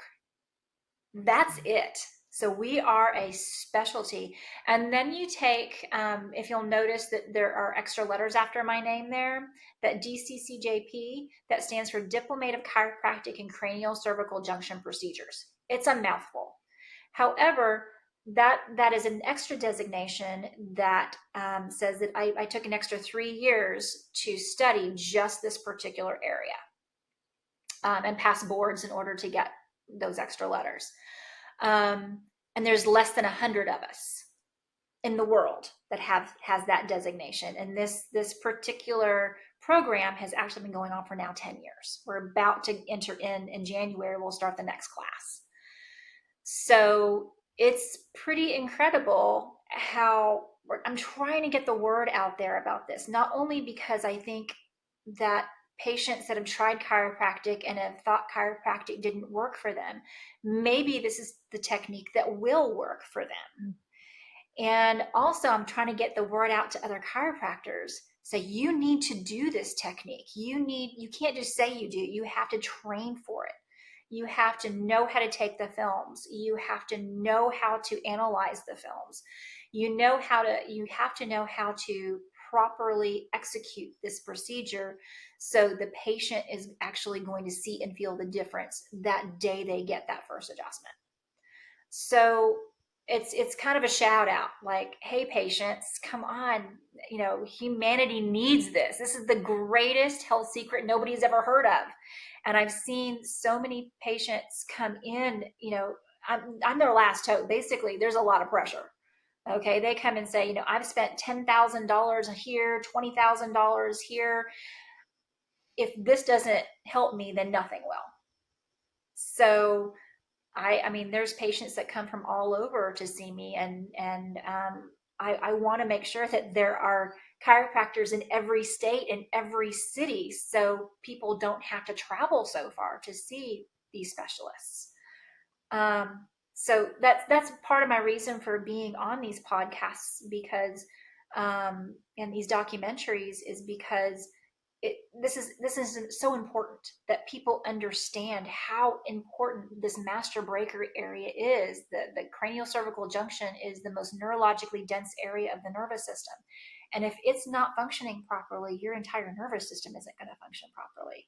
That's it. So we are a specialty. And then you take, if you'll notice that there are extra letters after my name there, that DCCJP, that stands for Diplomate of Chiropractic and Cranial Cervical Junction Procedures. It's a mouthful. However, that is an extra designation that says that I took an extra 3 years to study just this particular area and pass boards in order to get those extra letters. And there's less than 100 of us in the world that has that designation. And this particular program has actually been going on for now 10 years. We're about to enter in January. We'll start the next class. So it's pretty incredible how I'm trying to get the word out there about this, not only because I think that patients that have tried chiropractic and have thought chiropractic didn't work for them, maybe this is the technique that will work for them. And also, I'm trying to get the word out to other chiropractors. So you need to do this technique. You can't just say you do, you have to train for it. You have to know how to take the films. You have to know how to analyze the films. You have to know how to properly execute this procedure so the patient is actually going to see and feel the difference that day they get that first adjustment. So it's kind of a shout out, like, hey patients, come on, humanity needs this. This is the greatest health secret nobody's ever heard of. And I've seen so many patients come in, I'm their last hope. Basically, there's a lot of pressure. Okay, they come and say, I've spent $10,000 here, $20,000 here. If this doesn't help me, then nothing will. So I mean, there's patients that come from all over to see me, and I want to make sure that there are chiropractors in every state and every city, so people don't have to travel so far to see these specialists. So that's part of my reason for being on these podcasts, because and these documentaries, is because this is so important that people understand how important this master breaker area is. The cranial cervical junction is the most neurologically dense area of the nervous system, and if it's not functioning properly, your entire nervous system isn't going to function properly.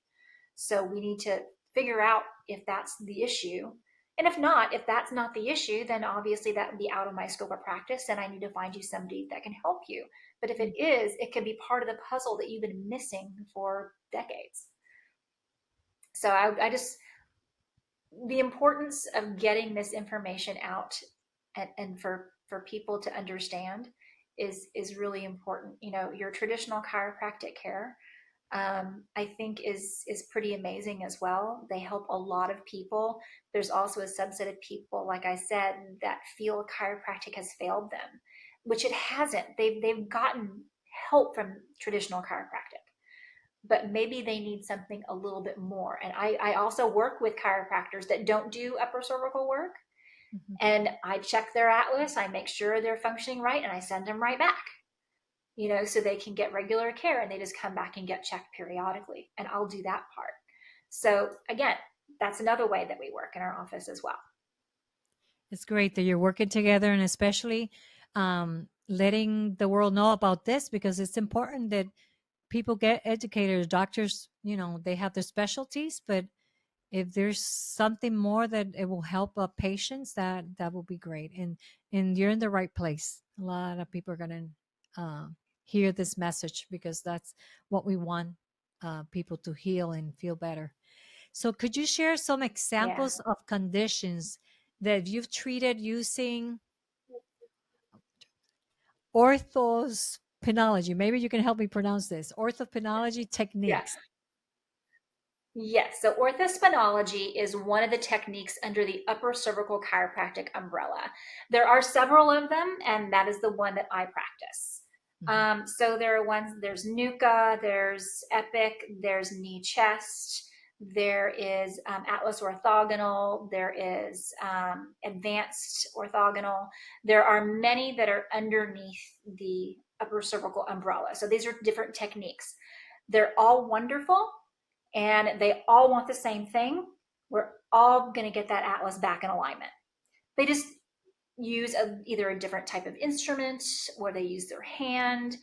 So we need to figure out if that's the issue. And if that's not the issue, then obviously that would be out of my scope of practice, and I need to find you somebody that can help you. But if it is, it could be part of the puzzle that you've been missing for decades. So I just, the importance of getting this information out, and for people to understand is really important. You know, your traditional chiropractic care, I think is pretty amazing as well. They help a lot of people. There's also a subset of people, like I said, that feel chiropractic has failed them, which it hasn't. They've gotten help from traditional chiropractic, but maybe they need something a little bit more. And I also work with chiropractors that don't do upper cervical work, Mhm. and I check their atlas, I make sure they're functioning right, and I send them right back, you know, so they can get regular care, and they just come back and get checked periodically. And I'll do that part. So again, that's another way that we work in our office as well. It's great that you're working together, and especially letting the world know about this, because it's important that people get educated. Doctors, you know, they have their specialties, but if there's something more that it will help patients, that will be great. And you're in the right place. A lot of people are gonna hear this message, because that's what we want, people to heal and feel better. So could you share some Yeah. examples of conditions that you've treated using orthospinology? Maybe you can help me pronounce this. Orthospinology Yeah. techniques. Yes. So orthospinology is one of the techniques under the upper cervical chiropractic umbrella. There are several of them, and that is the one that I practice. Mhm. So there are ones, there's NUCA, there's Epic, there's knee chest, there is Atlas orthogonal, there is advanced orthogonal. There are many that are underneath the upper cervical umbrella. So these are different techniques. They're all wonderful, and they all want the same thing. We're all going to get that atlas back in alignment. They just use either a different type of instrument, or they use their hand,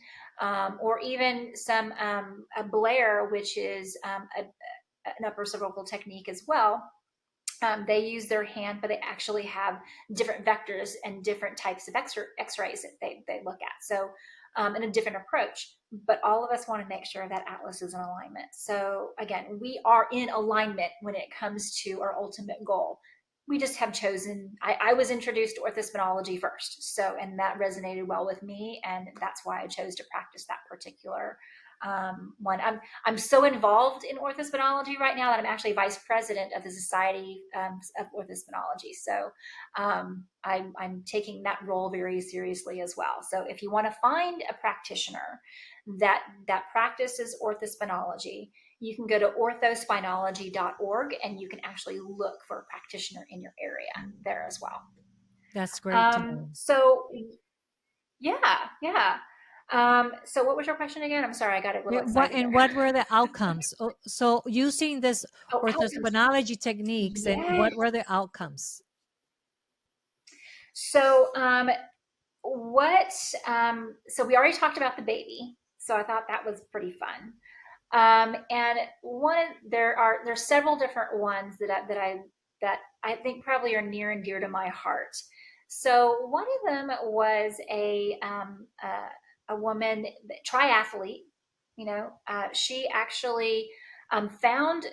or even a Blair, which is an upper cervical technique as well. They use their hand, but they actually have different vectors and different types of x-rays that they look at. So, and a different approach. But all of us want to make sure that atlas is in alignment. So again, we are in alignment when it comes to our ultimate goal. We just have chosen, I was introduced to orthospinology first. So, and that resonated well with me. And that's why I chose to practice that particular one. I'm so involved in orthospinology right now that I'm actually vice president of the Society of Orthospinology. So I'm taking that role very seriously as well. So if you want to find a practitioner that practices orthospinology, you can go to orthospinology.org, and you can actually look for a practitioner in your area there as well. That's great to know. So yeah, yeah. So what was your question again? I'm sorry, I got a little Yeah, what excited and there. what were the outcomes? So using this Oh, outcomes. orthospinology techniques, and Yes. what were the outcomes? So what so we already talked about the baby. So I thought that was pretty fun. And there's several different ones that I think probably are near and dear to my heart. So one of them was a woman, triathlete. You know, she actually found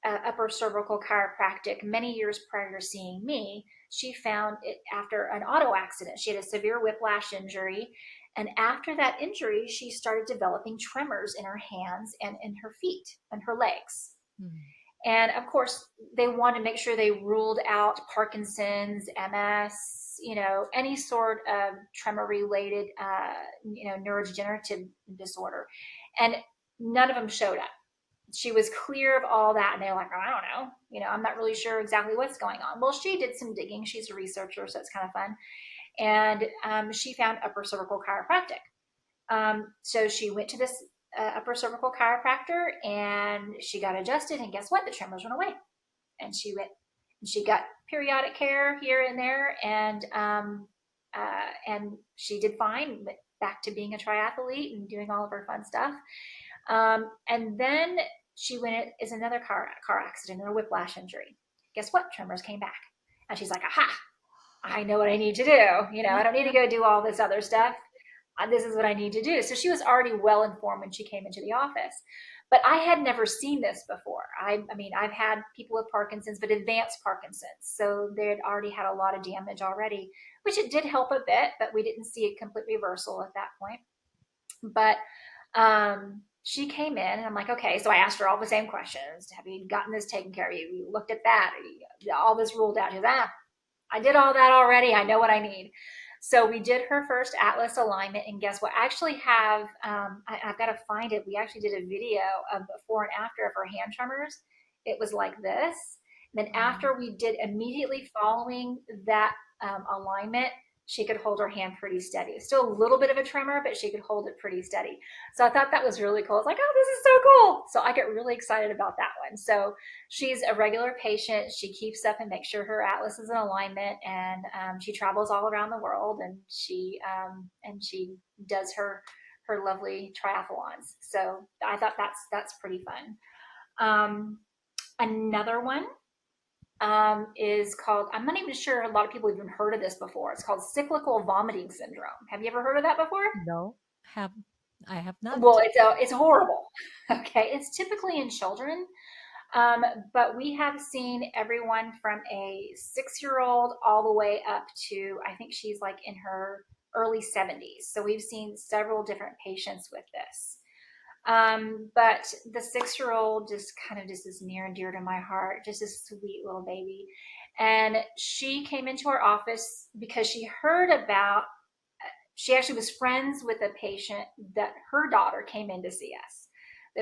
upper cervical chiropractic many years prior to seeing me. She found it after an auto accident. She had a severe whiplash injury, and after that injury, she started developing tremors in her hands and in her feet and her legs. Mm. And of course, they wanted to make sure they ruled out Parkinson's, MS, any sort of tremor related, neurodegenerative disorder. And none of them showed up. She was clear of all that. And they're like, oh, I don't know. I'm not really sure exactly what's going on. Well, she did some digging. She's a researcher, so it's kind of fun. And she found upper cervical chiropractic. So she went to this upper cervical chiropractor and she got adjusted. And guess what? The tremors went away. And she got periodic care here and there. And she did fine, went back to being a triathlete and doing all of her fun stuff. And then she went is another car accident and a whiplash injury. Guess what? Tremors came back. And she's like, aha, I know what I need to do. I don't need to go do all this other stuff. This is what I need to do. So she was already well informed when she came into the office. But I had never seen this before. I mean, I've had people with Parkinson's, but advanced Parkinson's. So they had already had a lot of damage already, which it did help a bit, but we didn't see a complete reversal at that point. But she came in and I'm like, okay. So I asked her all the same questions. Have you gotten this taken care of? You looked at that? All this ruled out. She's I did all that already. I know what I need. So we did her first Atlas alignment, and guess what? I actually have, I've got to find it. We actually did a video of before and after of her hand tremors. It was like this. And then after we did immediately following that alignment, she could hold her hand pretty steady. Still a little bit of a tremor, but she could hold it pretty steady. So I thought that was really cool. It's like, oh, this is so cool. So I get really excited about that one. So she's a regular patient. She keeps up and makes sure her Atlas is in alignment, and she travels all around the world, and she does her lovely triathlons. So I thought that's pretty fun. Another one is called, I'm not even sure a lot of people have even heard of this before. It's called cyclical vomiting syndrome. Have you ever heard of that before? No, I have not. Well, it's horrible. Okay, it's typically in children, but we have seen everyone from a 6-year-old all the way up to, I think she's like in her early 70s. So we've seen several different patients with this. But the 6-year-old just is near and dear to my heart, just a sweet little baby. And she came into our office because she heard about, she actually was friends with a patient that her daughter came in to see us.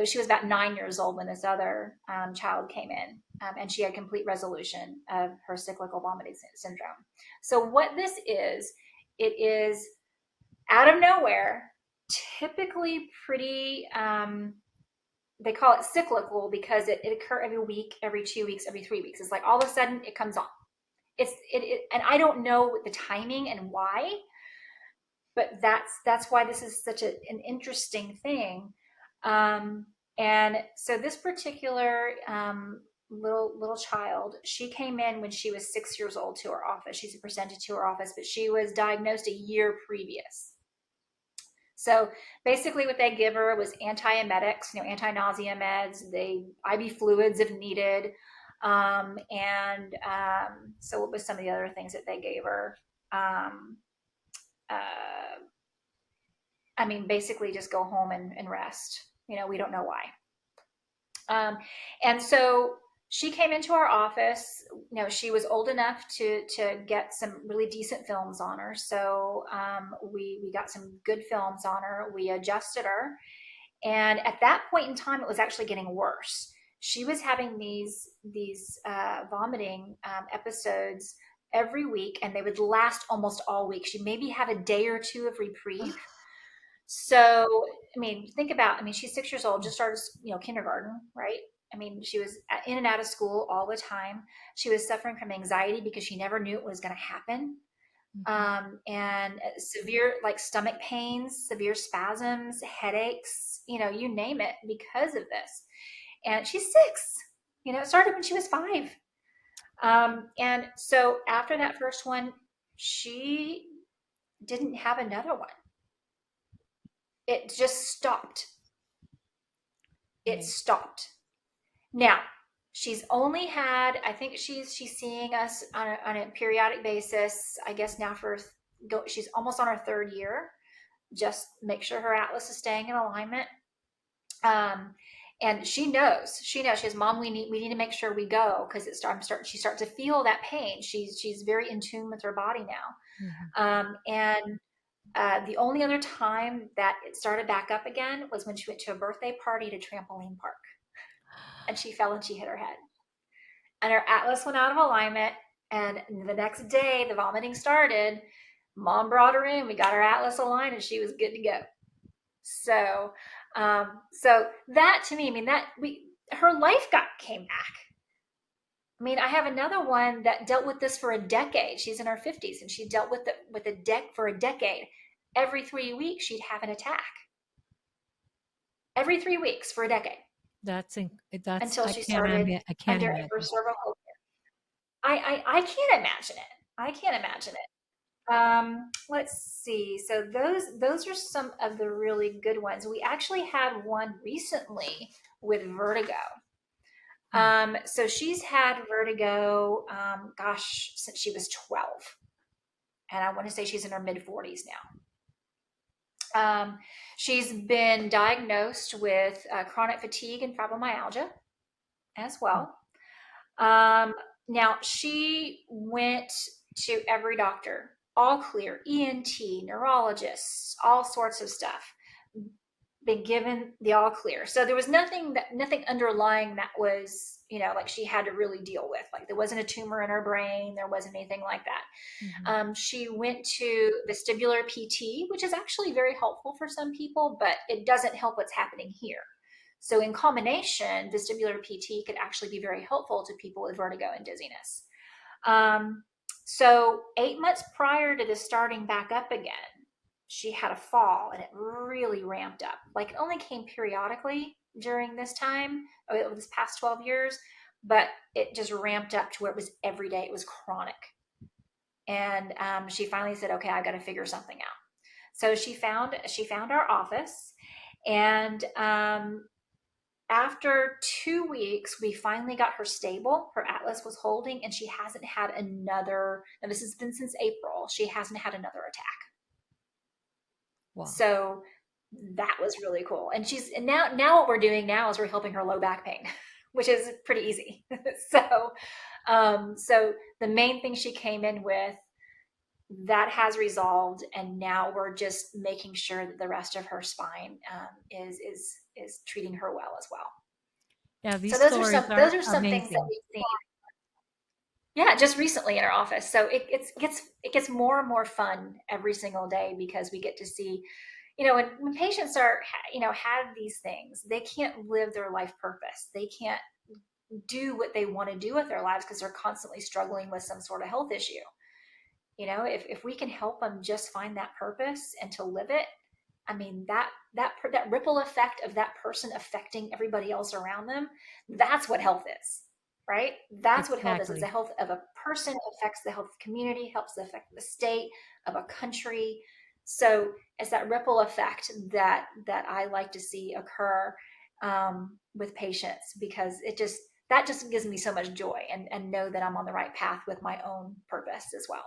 She was about 9 years old when this other child came in, and she had complete resolution of her cyclical vomiting syndrome. So what this is, it is out of nowhere, typically pretty, they call it cyclical because it occurs every week, every 2 weeks, every 3 weeks. It's like all of a sudden it comes on. And I don't know the timing and why, but that's why this is such an interesting thing. And so this particular little child, she came in when she was 6 years old to our office. She's presented to our office, but she was diagnosed a year previous. So basically what they give her was antiemetics, anti-nausea meds, IV fluids if needed. So what was some of the other things that they gave her? Basically just go home and rest. We don't know why. And so she came into our office. She was old enough to get some really decent films on her. So we got some good films on her. We adjusted her. And at that point in time, it was actually getting worse. She was having these vomiting episodes every week, and they would last almost all week. She maybe had a day or two of reprieve. So, think about, she's 6 years old, just started, kindergarten, right? She was in and out of school all the time. She was suffering from anxiety because she never knew it was going to happen. And severe, like stomach pains, severe spasms, headaches, you name it, because of this. And she's 6, it started when she was 5. And so after that first one, she didn't have another one. It just stopped. It stopped. Now, she's only had, I think she's seeing us on a periodic basis, I guess now she's almost on her 3rd year. Just make sure her Atlas is staying in alignment. And she knows, she says, Mom, we need to make sure we go, because she starts to feel that pain. She's very in tune with her body Mhm. now. And the only other time that it started back up again was when she went to a birthday party at a trampoline park, and she fell and she hit her head. And her atlas went out of alignment. And the next day, the vomiting started. Mom brought her in. We got her atlas aligned, and she was good to go. So that to me, I mean, her life came back. I mean, I have another one that dealt with this for a decade. She's in her 50s, and she dealt with it for a decade. Every 3 weeks, she'd have an attack. Every 3 weeks for a decade, That's until she started I can't under upper imagine. cervical. I can't imagine it. I can't imagine it. Let's see. So those are some of the really good ones. We actually had one recently with vertigo. Hmm. So she's had vertigo, gosh, since she was 12, and I want to say she's in her mid 40s now. She's been diagnosed with chronic fatigue and fibromyalgia as well. Um, Now, she went to every doctor, all clear, ENT, neurologists, all sorts of stuff, been given the all clear. So there was nothing underlying that was, like she had to really deal with. Like there wasn't a tumor in her brain, there wasn't anything like that. Mhm. She went to vestibular PT, which is actually very helpful for some people, but it doesn't help what's happening here. So in combination, vestibular PT could actually be very helpful to people with vertigo and dizziness. Um, so 8 months prior to this starting back up again, she had a fall, and it really ramped up. Like it only came periodically during this time, this past 12 years, but it just ramped up to where it was every day. It was chronic. And she finally said, okay, I got to figure something out. So she found our office, and after 2 weeks, we finally got her stable. Her atlas was holding, and she hasn't had another. And this has been since April. She hasn't had another attack. Wow. So that was really cool. And now what we're doing now is we're helping her low back pain, which is pretty easy. So the main thing she came in with, that has resolved, and now we're just making sure that the rest of her spine is treating her well as well. Yeah, So these stories those are are some things that amazing. we've seen. Yeah, just recently in our office. So it gets more and more fun every single day, because we get to see, when patients are, have these things, they can't live their life purpose. They can't do what they want to do with their lives because they're constantly struggling with some sort of health issue. If we can help them just find that purpose and to live it, I mean, that ripple effect of that person affecting everybody else around them, that's what health is, right? That's what health is. It's the Exactly. health of a person affects the health of the community, helps affect the state of a country. So it's that ripple effect that I like to see occur with patients, because that just gives me so much joy, and know that I'm on the right path with my own purpose as well.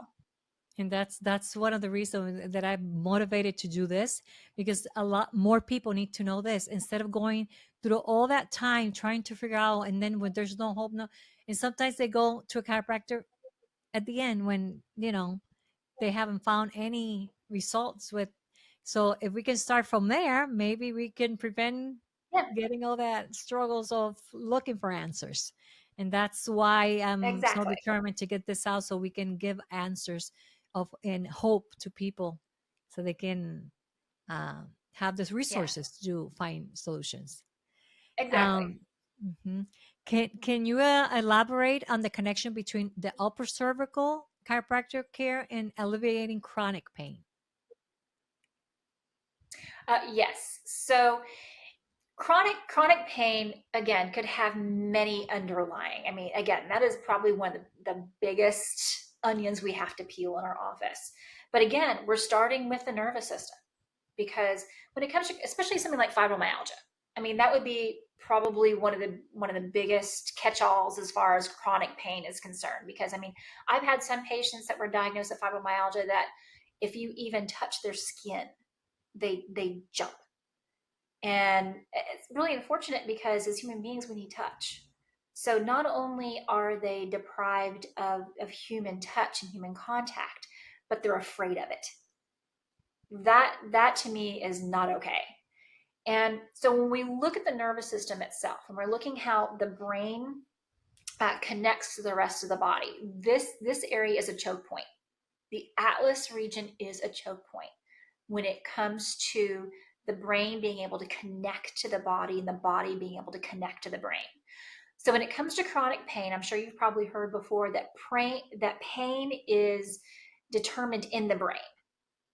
And that's one of the reasons that I'm motivated to do this, because a lot more people need to know this instead of going through all that time trying to figure out, and then when there's no hope, no. And sometimes they go to a chiropractor at the end when they haven't found any results with. So if we can start from there, maybe we can prevent Yeah, getting all that struggles of looking for answers. And that's why I'm so exactly. determined to get this out, so we can give answers of and hope to people, so they can uh, have the Yeah, resources to find solutions. exactly. um, mhm. Can you elaborate on the connection between the upper cervical chiropractic care and alleviating chronic pain? Yes. So chronic pain, again, could have many underlying. I mean, again, that is probably one of the biggest onions we have to peel in our office. But again, we're starting with the nervous system, because when it comes to especially something like fibromyalgia, I mean, that would be probably one of the biggest catch-alls as far as chronic pain is concerned. Because I mean, I've had some patients that were diagnosed with fibromyalgia that if you even touch their skin, they jump. And it's really unfortunate because as human beings, we need touch. So not only are they deprived of human touch and human contact, but they're afraid of it. That to me is not okay. And so when we look at the nervous system itself, and we're looking how the brain connects to the rest of the body, this area is a choke point. The atlas region is a choke point when it comes to the brain being able to connect to the body and the body being able to connect to the brain. So when it comes to chronic pain, I'm sure you've probably heard before that pain is determined in the brain.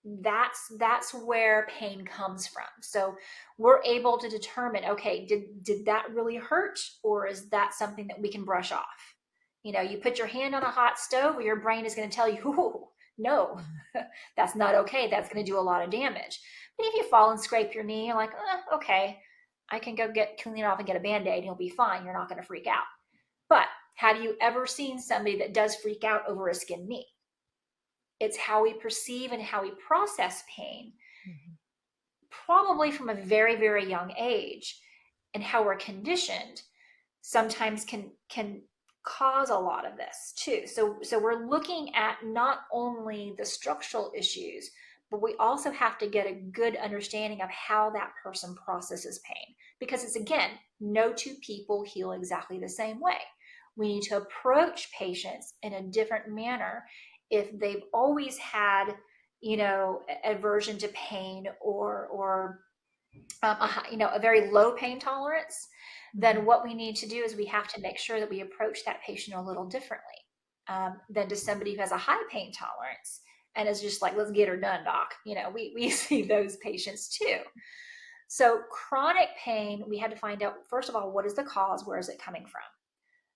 That's where pain comes from. So we're able to determine, okay, did that really hurt, or is that something that we can brush off? You put your hand on a hot stove, your brain is going to tell you, ooh, no, that's not okay. That's going to do a lot of damage. But if you fall and scrape your knee, you're like, okay, I can go clean it off and get a Band-Aid and you'll be fine. You're not going to freak out. But have you ever seen somebody that does freak out over a skinned knee? It's how we perceive and how we process pain, probably from a very, very young age, and how we're conditioned sometimes can cause a lot of this too. So we're looking at not only the structural issues, but we also have to get a good understanding of how that person processes pain, because it's, again, no two people heal exactly the same way. We need to approach patients in a different manner if they've always had, aversion to pain or a very low pain tolerance. Then what we need to do is we have to make sure that we approach that patient a little differently than to somebody who has a high pain tolerance and is just like, let's get her done, doc. We see those patients too. So chronic pain, we had to find out, first of all, what is the cause? Where is it coming from?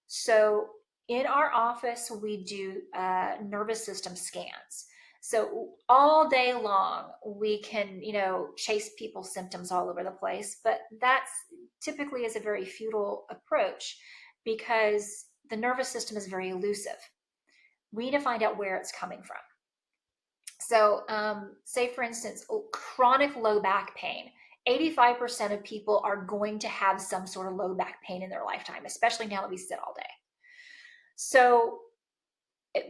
So in our office, we do nervous system scans. So all day long, we can, chase people's symptoms all over the place, but that's typically is a very futile approach because the nervous system is very elusive. We need to find out where it's coming from. So say, for instance, chronic low back pain. 85% of people are going to have some sort of low back pain in their lifetime, especially now that we sit all day. So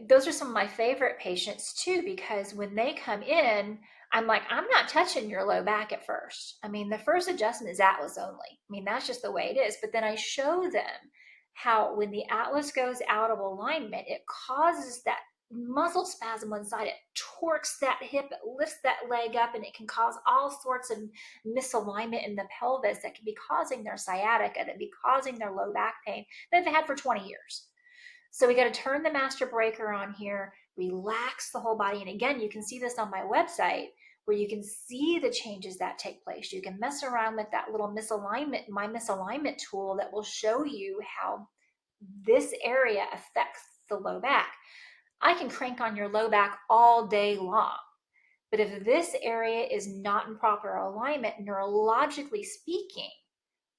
those are some of my favorite patients too, because when they come in, I'm like, I'm not touching your low back at first. I mean, the first adjustment is atlas only. I mean, that's just the way it is. But then I show them how when the atlas goes out of alignment, it causes that muscle spasm one side. It torques that hip, it lifts that leg up, and it can cause all sorts of misalignment in the pelvis that can be causing their sciatica, that be causing their low back pain that they've had for 20 years. So we got to turn the master breaker on here, relax the whole body. And again, you can see this on my website where you can see the changes that take place. You can mess around with that little misalignment, my misalignment tool that will show you how this area affects the low back. I can crank on your low back all day long. But if this area is not in proper alignment, neurologically speaking,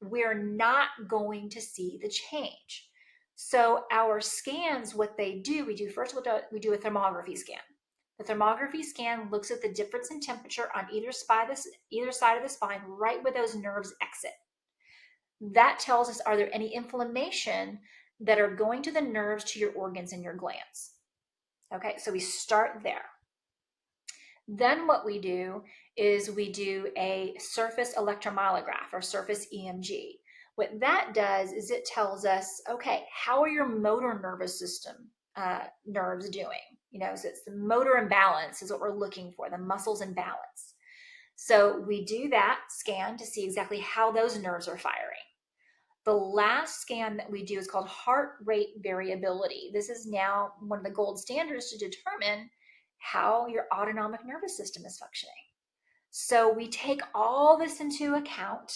we're not going to see the change. So our scans, what they do, we do a thermography scan. The thermography scan looks at the difference in temperature on either side of the spine, right where those nerves exit. That tells us, are there any inflammation that are going to the nerves, to your organs and your glands? Okay, so we start there. Then what we do is we do a surface electromyograph or surface EMG. What that does is it tells us, okay, how are your motor nervous system nerves doing? So it's the motor imbalance is what we're looking for, the muscles in balance. So we do that scan to see exactly how those nerves are firing. The last scan that we do is called heart rate variability. This is now one of the gold standards to determine how your autonomic nervous system is functioning. So we take all this into account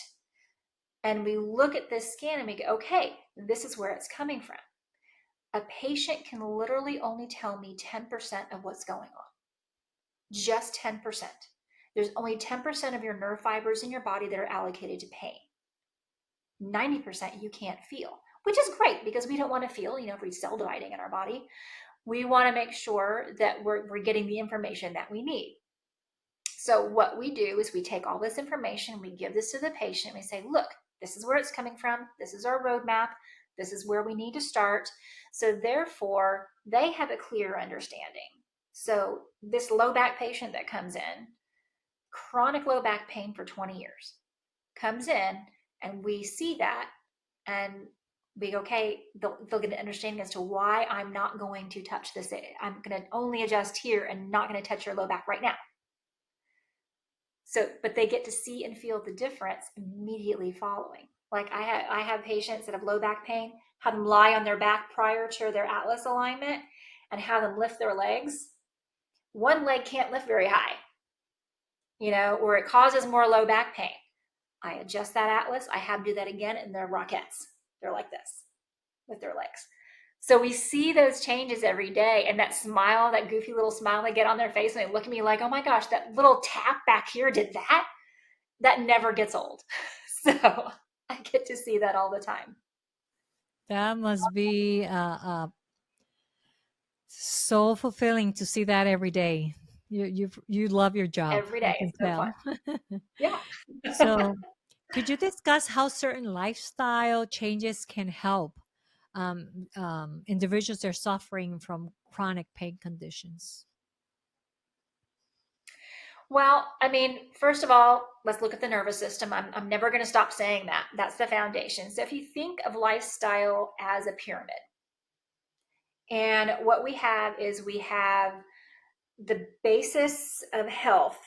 and we look at this scan and we go, okay, this is where it's coming from. A patient can literally only tell me 10% of what's going on. Just 10%. There's only 10% of your nerve fibers in your body that are allocated to pain. 90% you can't feel, which is great because we don't want to feel, if we're cell dividing in our body. We want to make sure that we're getting the information that we need. So what we do is we take all this information, we give this to the patient, we say, look, this is where it's coming from, this is our roadmap, this is where we need to start. So therefore, they have a clear understanding. So this low back patient that comes in, chronic low back pain for 20 years, comes in and we see that and we go, okay, they'll get an understanding as to why I'm not going to touch this. I'm going to only adjust here and not going to touch your low back right now. So, but they get to see and feel the difference immediately following. Like I have patients that have low back pain, have them lie on their back prior to their atlas alignment and have them lift their legs. One leg can't lift very high, or it causes more low back pain. I adjust that atlas. I have them do that again, and they're Rockettes. They're like this with their legs. So we see those changes every day, and that smile, that goofy little smile they get on their face, and they look at me like, oh my gosh, that little tap back here did that. That never gets old. So I get to see that all the time. That must be so fulfilling to see that every day. You love your job, Every I day. can It's so fun. tell. Yeah. So, could you discuss how certain lifestyle changes can help individuals that are suffering from chronic pain conditions? Well, I mean, first of all, let's look at the nervous system. I'm never going to stop saying that. That's the foundation. So if you think of lifestyle as a pyramid, and what we have is we have the basis of health,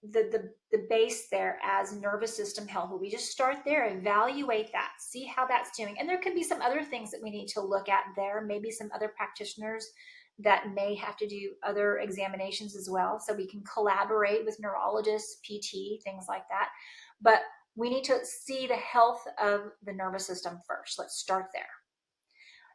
the base there as nervous system health. We just start there, evaluate that, see how that's doing. And there could be some other things that we need to look at there, maybe some other practitioners that may have to do other examinations as well. So we can collaborate with neurologists, PT, things like that. But we need to see the health of the nervous system first. Let's start there.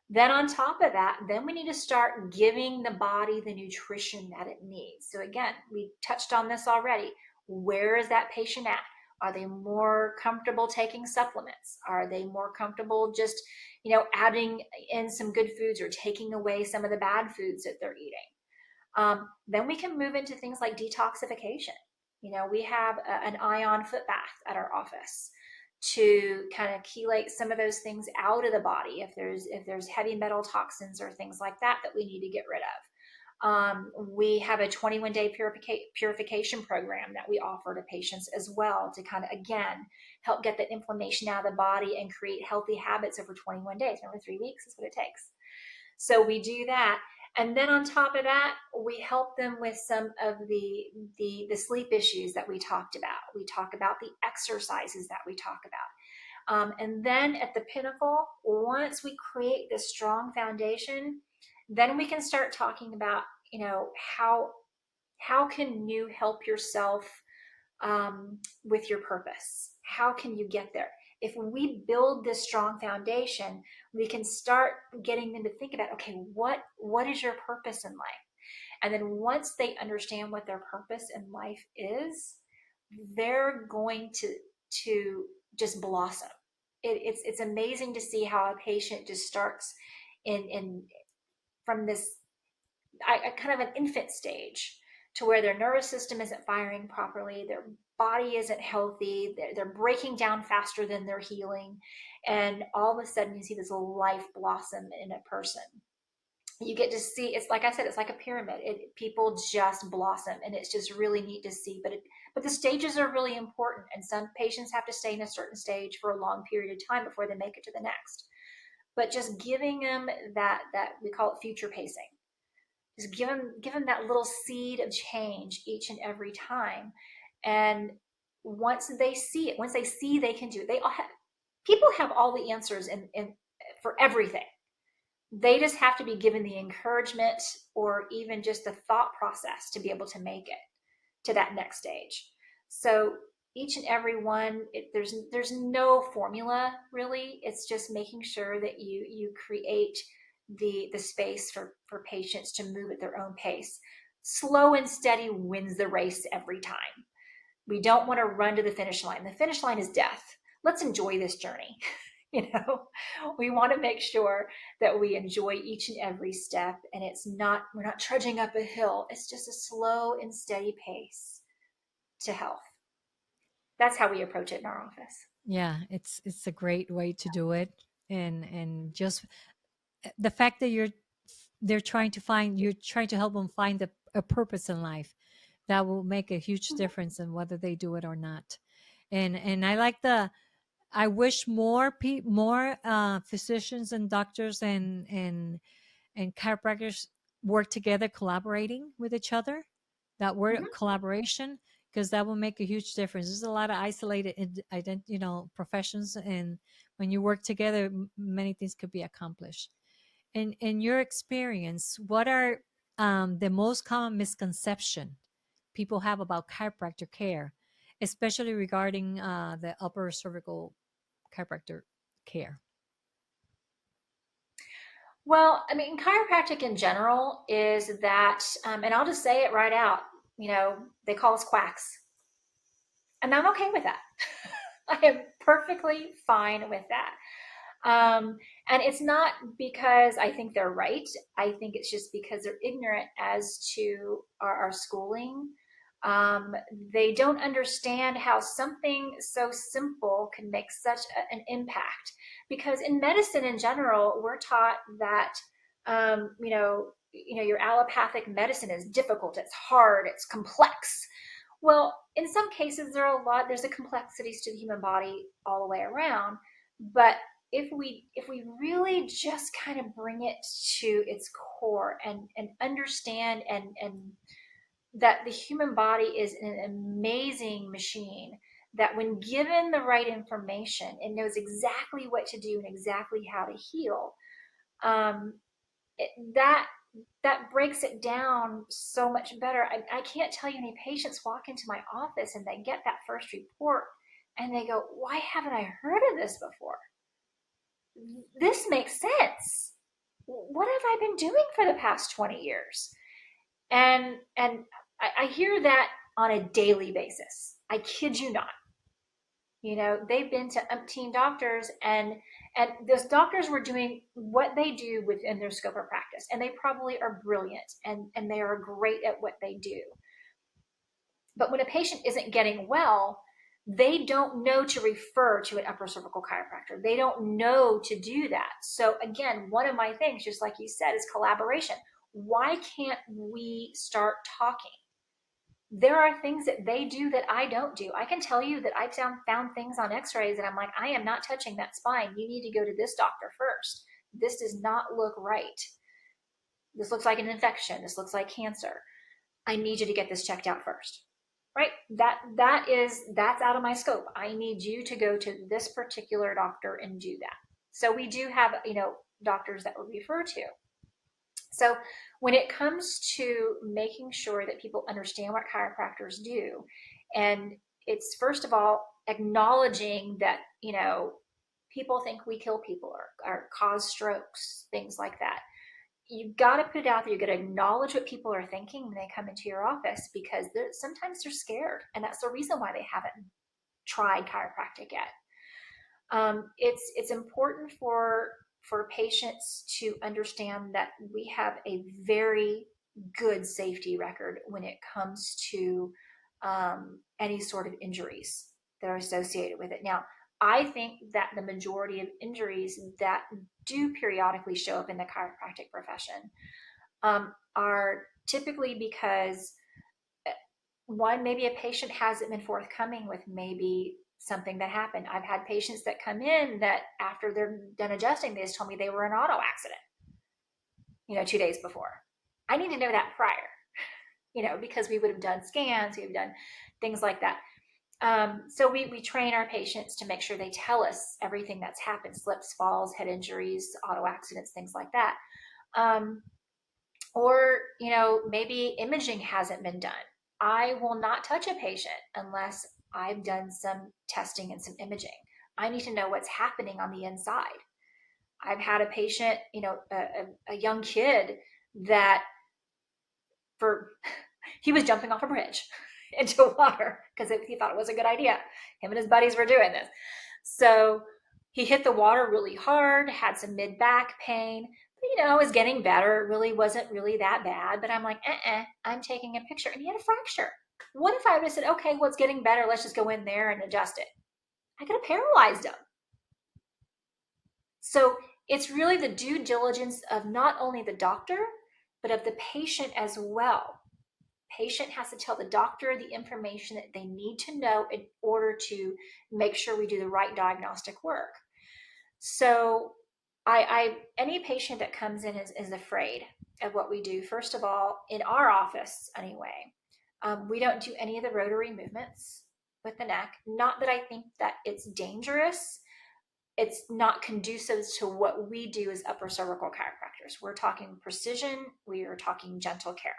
Then on top of that, then we need to start giving the body the nutrition that it needs. So again, we touched on this already. Where is that patient at? Are they more comfortable taking supplements? Are they more comfortable just, adding in some good foods or taking away some of the bad foods that they're eating? Then we can move into things like detoxification. We have an ion foot bath at our office to kind of chelate some of those things out of the body if there's heavy metal toxins or things like that we need to get rid of. We have a 21-day purification program that we offer to patients as well to kind of, again, help get the inflammation out of the body and create healthy habits over 21 days. Remember, 3 weeks is what it takes. So we do that. And then on top of that, we help them with some of the sleep issues that we talked about. We talk about the exercises that we talk about. And then at the pinnacle, once we create this strong foundation, then we can start talking about, how can you help yourself with your purpose? How can you get there? If we build this strong foundation, we can start getting them to think about, okay, what is your purpose in life? And then once they understand what their purpose in life is, they're going to just blossom. It's amazing to see how a patient just starts in from this kind of an infant stage to where their nervous system isn't firing properly, their body isn't healthy, they're breaking down faster than they're healing, and all of a sudden you see this life blossom in a person. You get to see, it's like I said, it's like a pyramid. People just blossom, and it's just really neat to see. But the stages are really important, and some patients have to stay in a certain stage for a long period of time before they make it to the next. But just giving them that we call it future pacing. Just give them that little seed of change each and every time. And once they see it, once they see they can do it, people have all the answers in for everything. They just have to be given the encouragement or even just the thought process to be able to make it to that next stage. So each and every one, there's no formula really. It's just making sure that you create the space for patients to move at their own pace. Slow and steady wins the race every time. We don't want to run to the finish line. The finish line is death. Let's enjoy this journey. We want to make sure that we enjoy each and every step, and we're not trudging up a hill. It's just a slow and steady pace. to health. That's how we approach it in our office. Yeah, it's a great way to do it. And just the fact that you're trying to help them find a purpose in life, that will make a huge Mhm. difference in whether they do it or not. And I like the I wish more physicians and doctors and chiropractors work together, collaborating with each other. That word Mhm. collaboration, because that will make a huge difference. There's a lot of isolated, professions, and when you work together, many things could be accomplished. In your experience, what are the most common misconception people have about chiropractor care, especially regarding the upper cervical chiropractor care? Well, I mean, chiropractic in general is that, and I'll just say it right out, they call us quacks. And I'm okay with that. I am perfectly fine with that. And it's not because I think they're right. I think it's just because they're ignorant as to our schooling. Um, they don't understand how something so simple can make such an impact. Because in medicine in general, we're taught that your allopathic medicine is difficult, it's hard, it's complex. Well, in some cases, there's a complexities to the human body all the way around. But if we really just kind of bring it to its core and understand and that the human body is an amazing machine, that when given the right information, it knows exactly what to do and exactly how to heal. um, it, that that breaks it down so much better. I can't tell you any patients walk into my office and they get that first report and they go, why haven't I heard of this before? This makes sense. What have I been doing for the past 20 years? And I hear that on a daily basis. I kid you not. They've been to umpteen doctors, and those doctors were doing what they do within their scope of practice, and they probably are brilliant and they are great at what they do. But when a patient isn't getting well, they don't know to refer to an upper cervical chiropractor. They don't know to do that. So again, one of my things, just like you said, is collaboration. Why can't we start talking? There are things that they do that I don't do. I can tell you that I've found things on x-rays and I'm like, I am not touching that spine. You need to go to this doctor first. This does not look right. This looks like an infection. This looks like cancer. I need you to get this checked out first. Right? That's out of my scope. I need you to go to this particular doctor and do that. So we do have, doctors that we refer to. So when it comes to making sure that people understand what chiropractors do, and it's first of all acknowledging that, people think we kill people or cause strokes, things like that. You've got to put it out there. You've got to acknowledge what people are thinking when they come into your office, because sometimes they're scared. And that's the reason why they haven't tried chiropractic yet. It's important for patients to understand that we have a very good safety record when it comes to any sort of injuries that are associated with it. Now, I think that the majority of injuries that do periodically show up in the chiropractic profession are typically because one, maybe a patient hasn't been forthcoming with maybe something that happened. I've had patients that come in that after they're done adjusting, they just told me they were in an auto accident, 2 days before. I need to know that prior, because we would have done scans, we've done things like that. So we train our patients to make sure they tell us everything that's happened: slips, falls, head injuries, auto accidents, things like that. Or, maybe imaging hasn't been done. I will not touch a patient unless I've done some testing and some imaging. I need to know what's happening on the inside. I've had a patient, a young kid that for he was jumping off a bridge into water because he thought it was a good idea. Him and his buddies were doing this. So he hit the water really hard, had some mid back pain, but it was getting better. It really wasn't really that bad. But I'm like, I'm taking a picture. And he had a fracture. What if I would have said, okay, well, it's getting better. Let's just go in there and adjust it. I could have paralyzed them. So it's really the due diligence of not only the doctor, but of the patient as well. Patient has to tell the doctor the information that they need to know in order to make sure we do the right diagnostic work. So any patient that comes in is afraid of what we do. First of all, in our office anyway, we don't do any of the rotary movements with the neck. Not that I think that it's dangerous. It's not conducive to what we do as upper cervical chiropractors. We're talking precision. We are talking gentle care.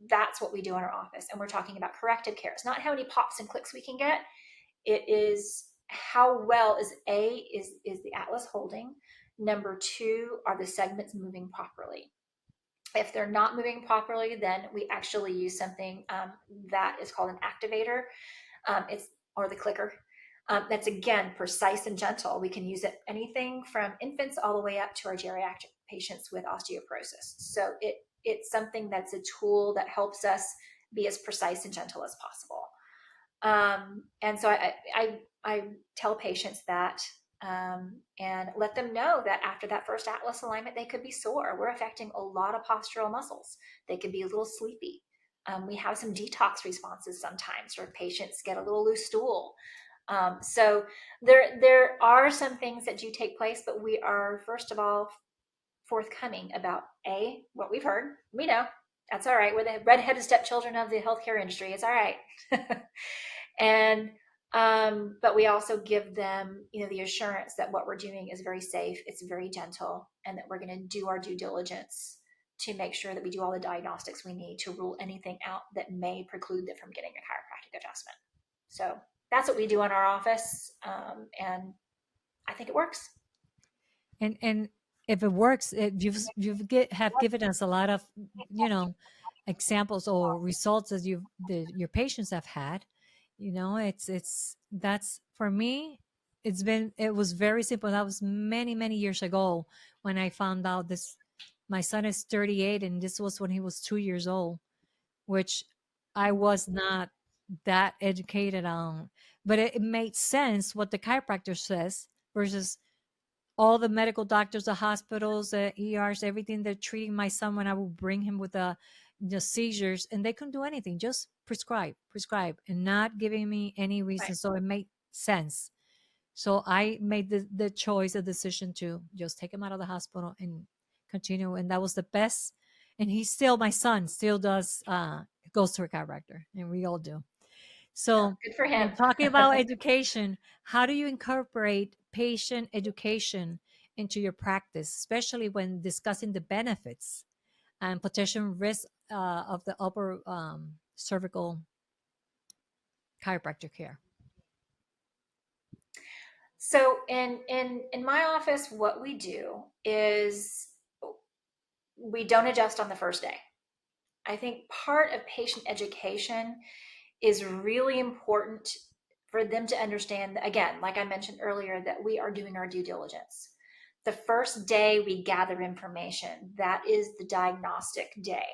That's what we do in our office. And we're talking about corrective care. It's not how many pops and clicks we can get. It is how well is the atlas holding. Number two, are the segments moving properly? If they're not moving properly, then we actually use something that is called an activator. Or the clicker. That's again precise and gentle. We can use it anything from infants all the way up to our geriatric patients with osteoporosis. So it's something that's a tool that helps us be as precise and gentle as possible. And so I tell patients that and let them know that after that first atlas alignment, they could be sore. We're affecting a lot of postural muscles. They could be a little sleepy. We have some detox responses sometimes where patients get a little loose stool. So there are some things that do take place, but we are, first of all, forthcoming about what we've heard. We know that's all right. We're the redheaded stepchildren of the healthcare industry. It's all right. And but we also give them, the assurance that what we're doing is very safe, it's very gentle, and that we're going to do our due diligence to make sure that we do all the diagnostics we need to rule anything out that may preclude them from getting a chiropractic adjustment. So that's what we do in our office, and I think it works. And if it works, have given us a lot of, you know, examples or results that your patients have had. It's that's for me. It was very simple. That was many years ago when I found out this. My son is 38, and this was when he was 2 years old, which I was not that educated on. But it made sense what the chiropractor says versus all the medical doctors, the hospitals, the ERs, everything they're treating my son when I would bring him with the seizures, and they couldn't do anything, just prescribe, and not giving me any reason. Right. So it made sense. So I made the choice, the decision to just take him out of the hospital and continue, and that was the best. And my son still does goes to a chiropractor, and we all do. Oh, So, good for him. talking about education, how do you incorporate patient education into your practice, especially when discussing the benefits and potential risks of the upper cervical chiropractic care? So in my office, what we do is we don't adjust on the first day. I think part of patient education is really important for them to understand, again, like I mentioned earlier, that we are doing our due diligence. The first day we gather information, that is the diagnostic day,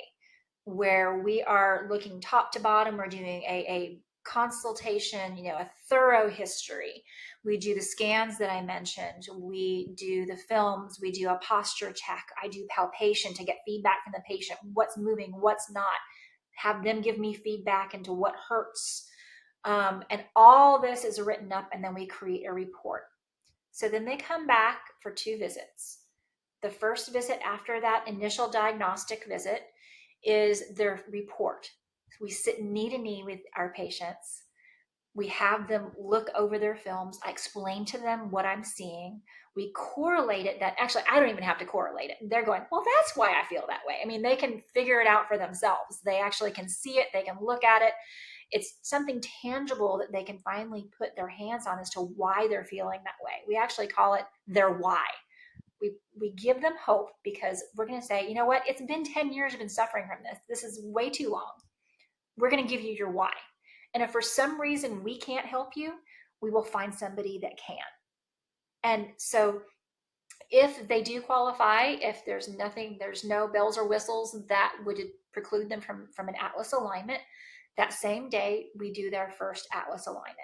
where we are looking top to bottom. We're doing a consultation, a thorough history. We do the scans that I mentioned. We do the films. We do a posture check. I do palpation to get feedback from the patient. What's moving, what's not. Have them give me feedback into what hurts. And all this is written up, and then we create a report. So then they come back for 2 visits. The first visit after that initial diagnostic visit is their report. We sit knee to knee with our patients. We have them look over their films. I explain to them what I'm seeing. We correlate it. That actually, I don't even have to correlate it. They're going, well, that's why I feel that way. I mean, they can figure it out for themselves. They actually can see it. They can look at it. It's something tangible that they can finally put their hands on as to why they're feeling that way. We actually call it their why. We give them hope, because we're going to say, you know what? It's been 10 years you've been suffering from this. This is way too long. We're going to give you your why. And if for some reason we can't help you, we will find somebody that can. And so if they do qualify, if there's no bells or whistles that would preclude them from an atlas alignment, That same day, we do their first atlas alignment.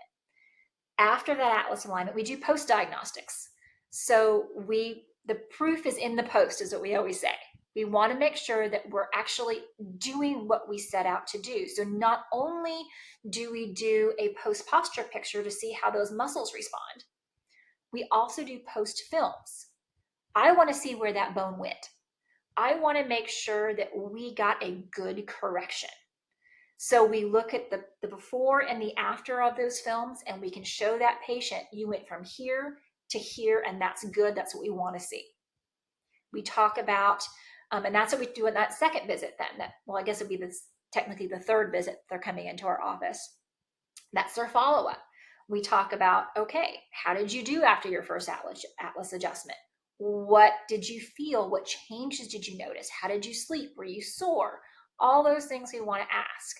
After that atlas alignment, we do post diagnostics. So the proof is in the post, is what we always say. We want to make sure that we're actually doing what we set out to do. So not only do we do a post posture picture to see how those muscles respond, we also do post films. I want to see where that bone went. I want to make sure that we got a good correction. So we look at the before and the after of those films, and we can show that patient, you went from here to here, and that's good. That's what we want to see. We talk about, and that's what we do in that second visit then. Well, I guess it'd be technically the third visit they're coming into our office. That's their follow-up. We talk about, okay, how did you do after your first atlas adjustment? What did you feel? What changes did you notice? How did you sleep? Were you sore? All those things we want to ask.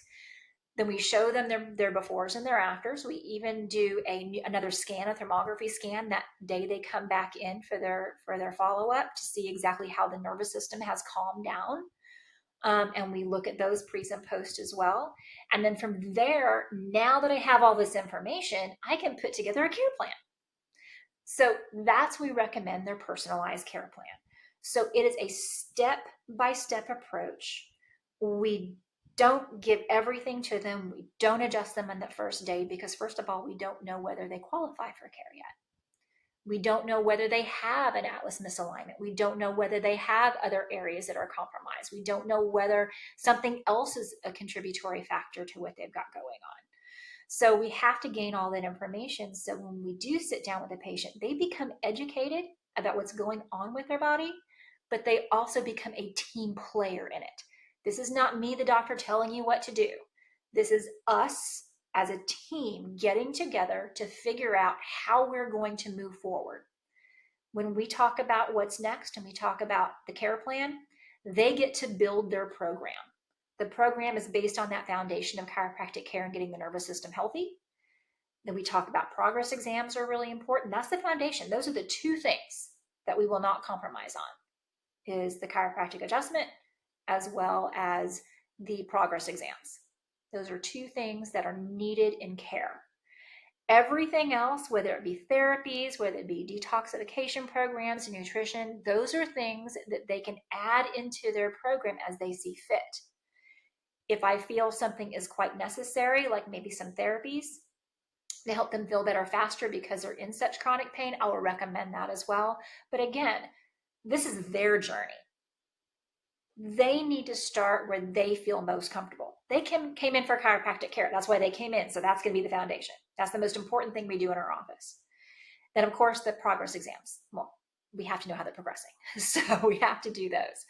Then we show them their befores and their afters. We even do another scan, a thermography scan, that day they come back in for their follow-up to see exactly how the nervous system has calmed down. And we look at those pre and post as well. And then from there, now that I have all this information, I can put together a care plan. So that's we recommend their personalized care plan. So it is a step-by-step approach. We don't give everything to them. We don't adjust them on the first day because, first of all, we don't know whether they qualify for care yet. We don't know whether they have an atlas misalignment. We don't know whether they have other areas that are compromised. We don't know whether something else is a contributory factor to what they've got going on. So we have to gain all that information. So when we do sit down with a patient, they become educated about what's going on with their body, but they also become a team player in it. This is not me, the doctor, telling you what to do. This is us as a team getting together to figure out how we're going to move forward. When we talk about what's next and we talk about the care plan, they get to build their program. The program is based on that foundation of chiropractic care and getting the nervous system healthy. Then we talk about progress exams are really important. That's the foundation. Those are the two things that we will not compromise on, is the chiropractic adjustment as well as the progress exams. Those are two things that are needed in care. Everything else, whether it be therapies, whether it be detoxification programs and nutrition, those are things that they can add into their program as they see fit. If I feel something is quite necessary, like maybe some therapies to help them feel better faster because they're in such chronic pain, I will recommend that as well. But again, this is their journey. They need to start where they feel most comfortable. They came in for chiropractic care. That's why they came in. So that's going to be the foundation. That's the most important thing we do in our office. Then, of course, the progress exams. Well, we have to know how they're progressing. So we have to do those.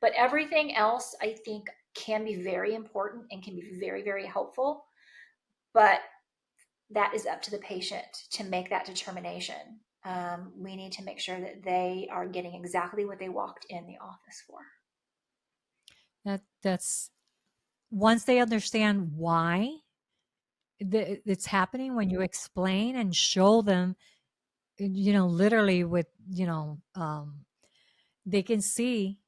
But everything else, I think, can be very important and can be very, very helpful. But that is up to the patient to make that determination. We need to make sure that they are getting exactly what they walked in the office for. That's once they understand why it's happening, when you explain and show them, literally with, they can see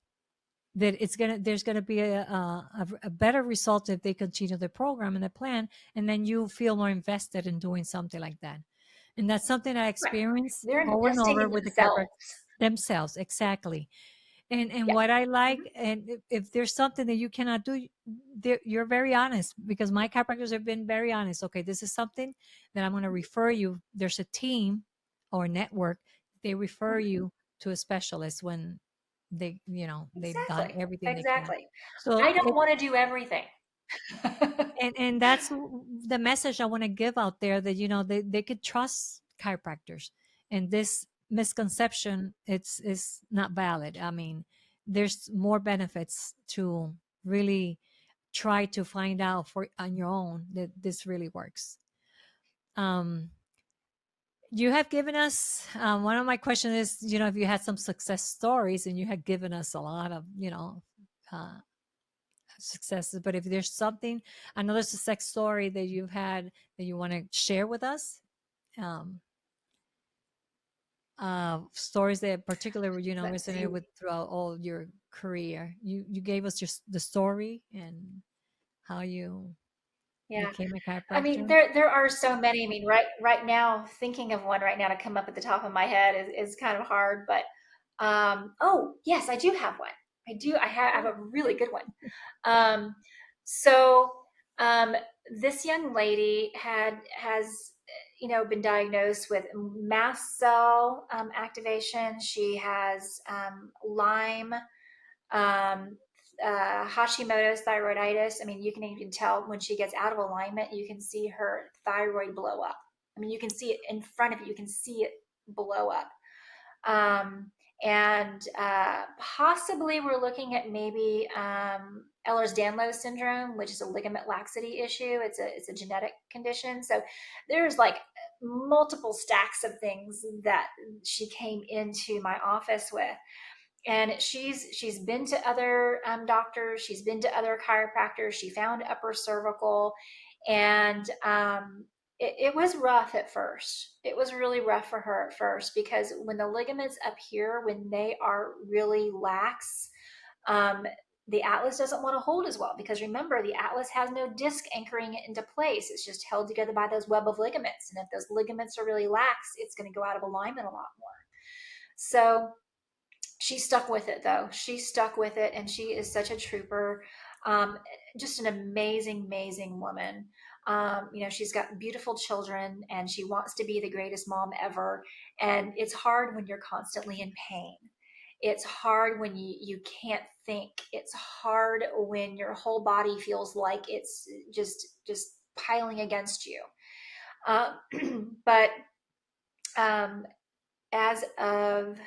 that there's gonna be a better result if they continue the program and the plan, and then you feel more invested in doing something like that. And that's something I experienced They're over and investing over in with the themselves. chiropractors themselves. Exactly. And Yeah. what I like, and if there's something that you cannot do, you're very honest, because my chiropractors have been very honest. Okay, this is something that I'm going to refer you. There's a team or network. They refer you to a specialist when they've done Exactly. everything they can. Exactly. So I don't want to do everything. and that's the message I want to give out there, that they could trust chiropractors, and this misconception is not valid. I mean, there's more benefits to really try to find out for on your own that this really works. um you have given us, one of my questions is, if you had some success stories, and you had given us a lot of uh, successes, but if there's something, another success story that you've had that you want to share with us, um, stories that particularly Let's see. resonated with throughout all your career. You gave us just the story and how you Yeah. became a I mean, chiropractor? there are so many. I mean, right now, thinking of one right now to come up at the top of my head is kind of hard. But oh yes, I do have one. I have Oh. a really good one. Um, so um, this young lady has been diagnosed with mast cell activation. She has Lyme, um, Hashimoto's thyroiditis. I mean, you can even tell when she gets out of alignment, you can see her thyroid blow up. I mean, you can see it in front of you, you can see it blow up. Um, and possibly we're looking at maybe Ehlers-Danlos syndrome, which is a ligament laxity issue. It's a genetic condition. So there's like multiple stacks of things that she came into my office with, and she's been to other doctors, she's been to other chiropractors, she found upper cervical, and it was rough at first. It was really rough for her at first, because when the ligaments up here, when they are really lax, um, the atlas doesn't want to hold as well, because remember, the atlas has no disc anchoring it into place. It's just held together by those web of ligaments, and if those ligaments are really lax, it's going to go out of alignment a lot more. So she stuck with it, though. She stuck with it, and she is such a trooper. Um, just an amazing, amazing woman. She's got beautiful children, and she wants to be the greatest mom ever. And it's hard when you're constantly in pain. It's hard when you can't think. It's hard when your whole body feels like it's just piling against you. But um, as of,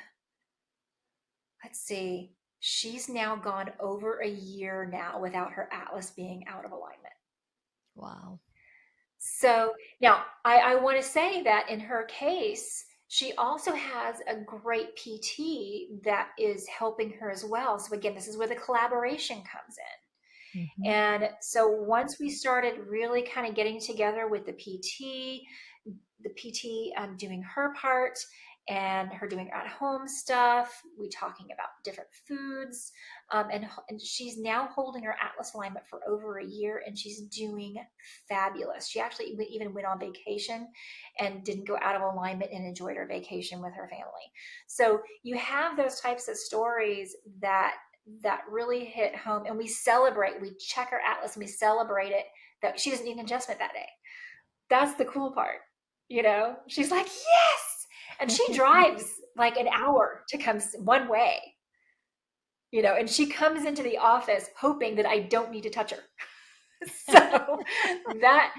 let's see, she's now gone over a year now without her atlas being out of alignment. Wow. So now I want to say that in her case, she also has a great PT that is helping her as well. So again, this is where the collaboration comes in. Hmm. And so once we started really kind of getting together with the PT doing her part and her doing at home stuff, we talking about different foods, and she's now holding her atlas alignment for over a year, and she's doing fabulous. She actually even went on vacation and didn't go out of alignment and enjoyed her vacation with her family. So you have those types of stories that really hit home, and we celebrate. We check her atlas and we celebrate it, that she doesn't need an adjustment that day. That's the cool part. She's like, yes. And she drives like an hour to come one way, and she comes into the office hoping that I don't need to touch her. So that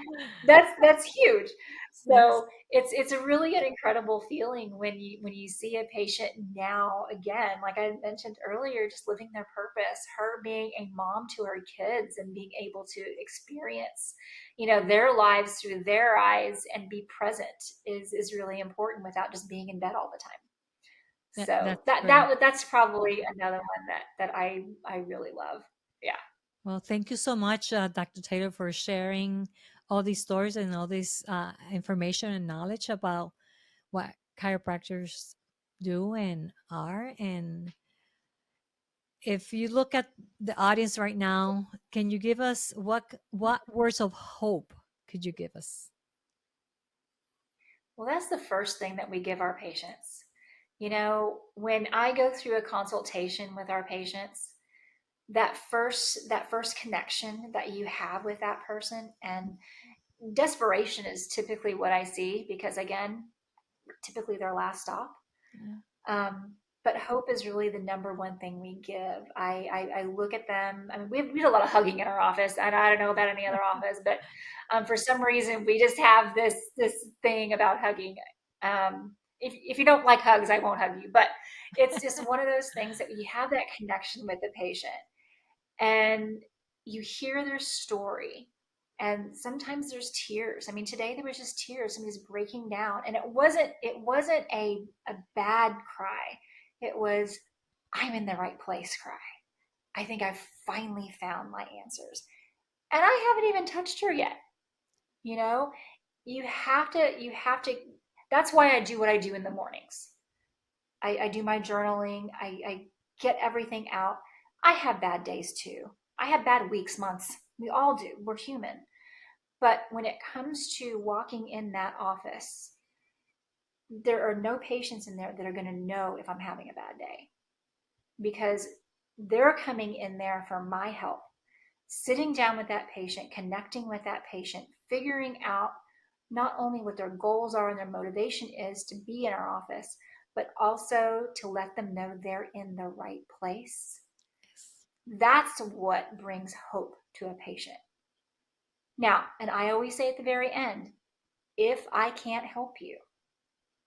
that's huge. Yes. So it's a really an incredible feeling when you see a patient now, again, like I mentioned earlier, just living their purpose, her being a mom to her kids and being able to experience, their lives through their eyes and be present is really important, without just being in bed all the time. So That's great. that's probably another one that I really love. Yeah. Well, thank you so much, Dr. Taylor, for sharing all these stories and all this information and knowledge about what chiropractors do and are. And if you look at the audience right now, can you give us what words of hope could you give us? Well, that's the first thing that we give our patients. When I go through a consultation with our patients, that first connection that you have with that person, and desperation is typically what I see, because again, typically their last stop. Yeah. But hope is really the number one thing we give. I look at them. I mean, we do a lot of hugging in our office, and I don't know about any other office, but for some reason we just have this thing about hugging. If you don't like hugs, I won't hug you. But it's just one of those things that you have that connection with the patient, and you hear their story, and sometimes there's tears. I mean, today there was just tears. Somebody's breaking down, and it wasn't a bad cry. It was, I'm in the right place cry. I think I've finally found my answers, and I haven't even touched her yet. you know you have to. That's why I do what I do in the mornings. I do my journaling. I get everything out. I have bad days too. I have bad weeks, months. We all do. We're human. But when it comes to walking in that office, there are no patients in there that are going to know if I'm having a bad day, because they're coming in there for my help. Sitting down with that patient, connecting with that patient, figuring out not only what their goals are and their motivation is to be in our office, but also to let them know they're in the right place. Yes. That's what brings hope to a patient. Now, and I always say at the very end, if I can't help you,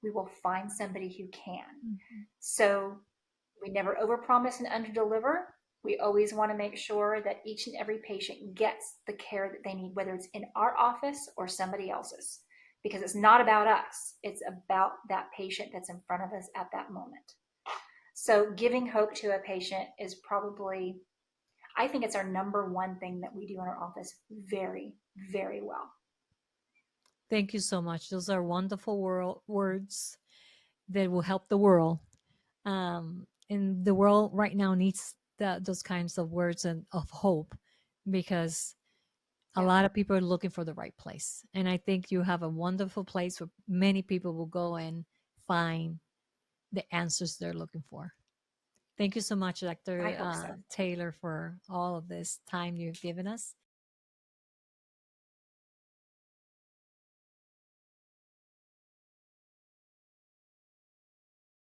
we will find somebody who can. Mhm. So we never overpromise and underdeliver. We always want to make sure that each and every patient gets the care that they need, whether it's in our office or somebody else's, because it's not about us. It's about that patient that's in front of us at that moment. So giving hope to a patient is probably, I think it's our number one thing that we do in our office very, very well. Thank you so much. Those are wonderful words that will help the world. And the world right now needs those kinds of words and of hope, because a Yeah, lot of people are looking for the right place. And I think you have a wonderful place where many people will go and find the answers they're looking for. Thank you so much, I Dr. hope so. Taylor, for all of this time you've given us.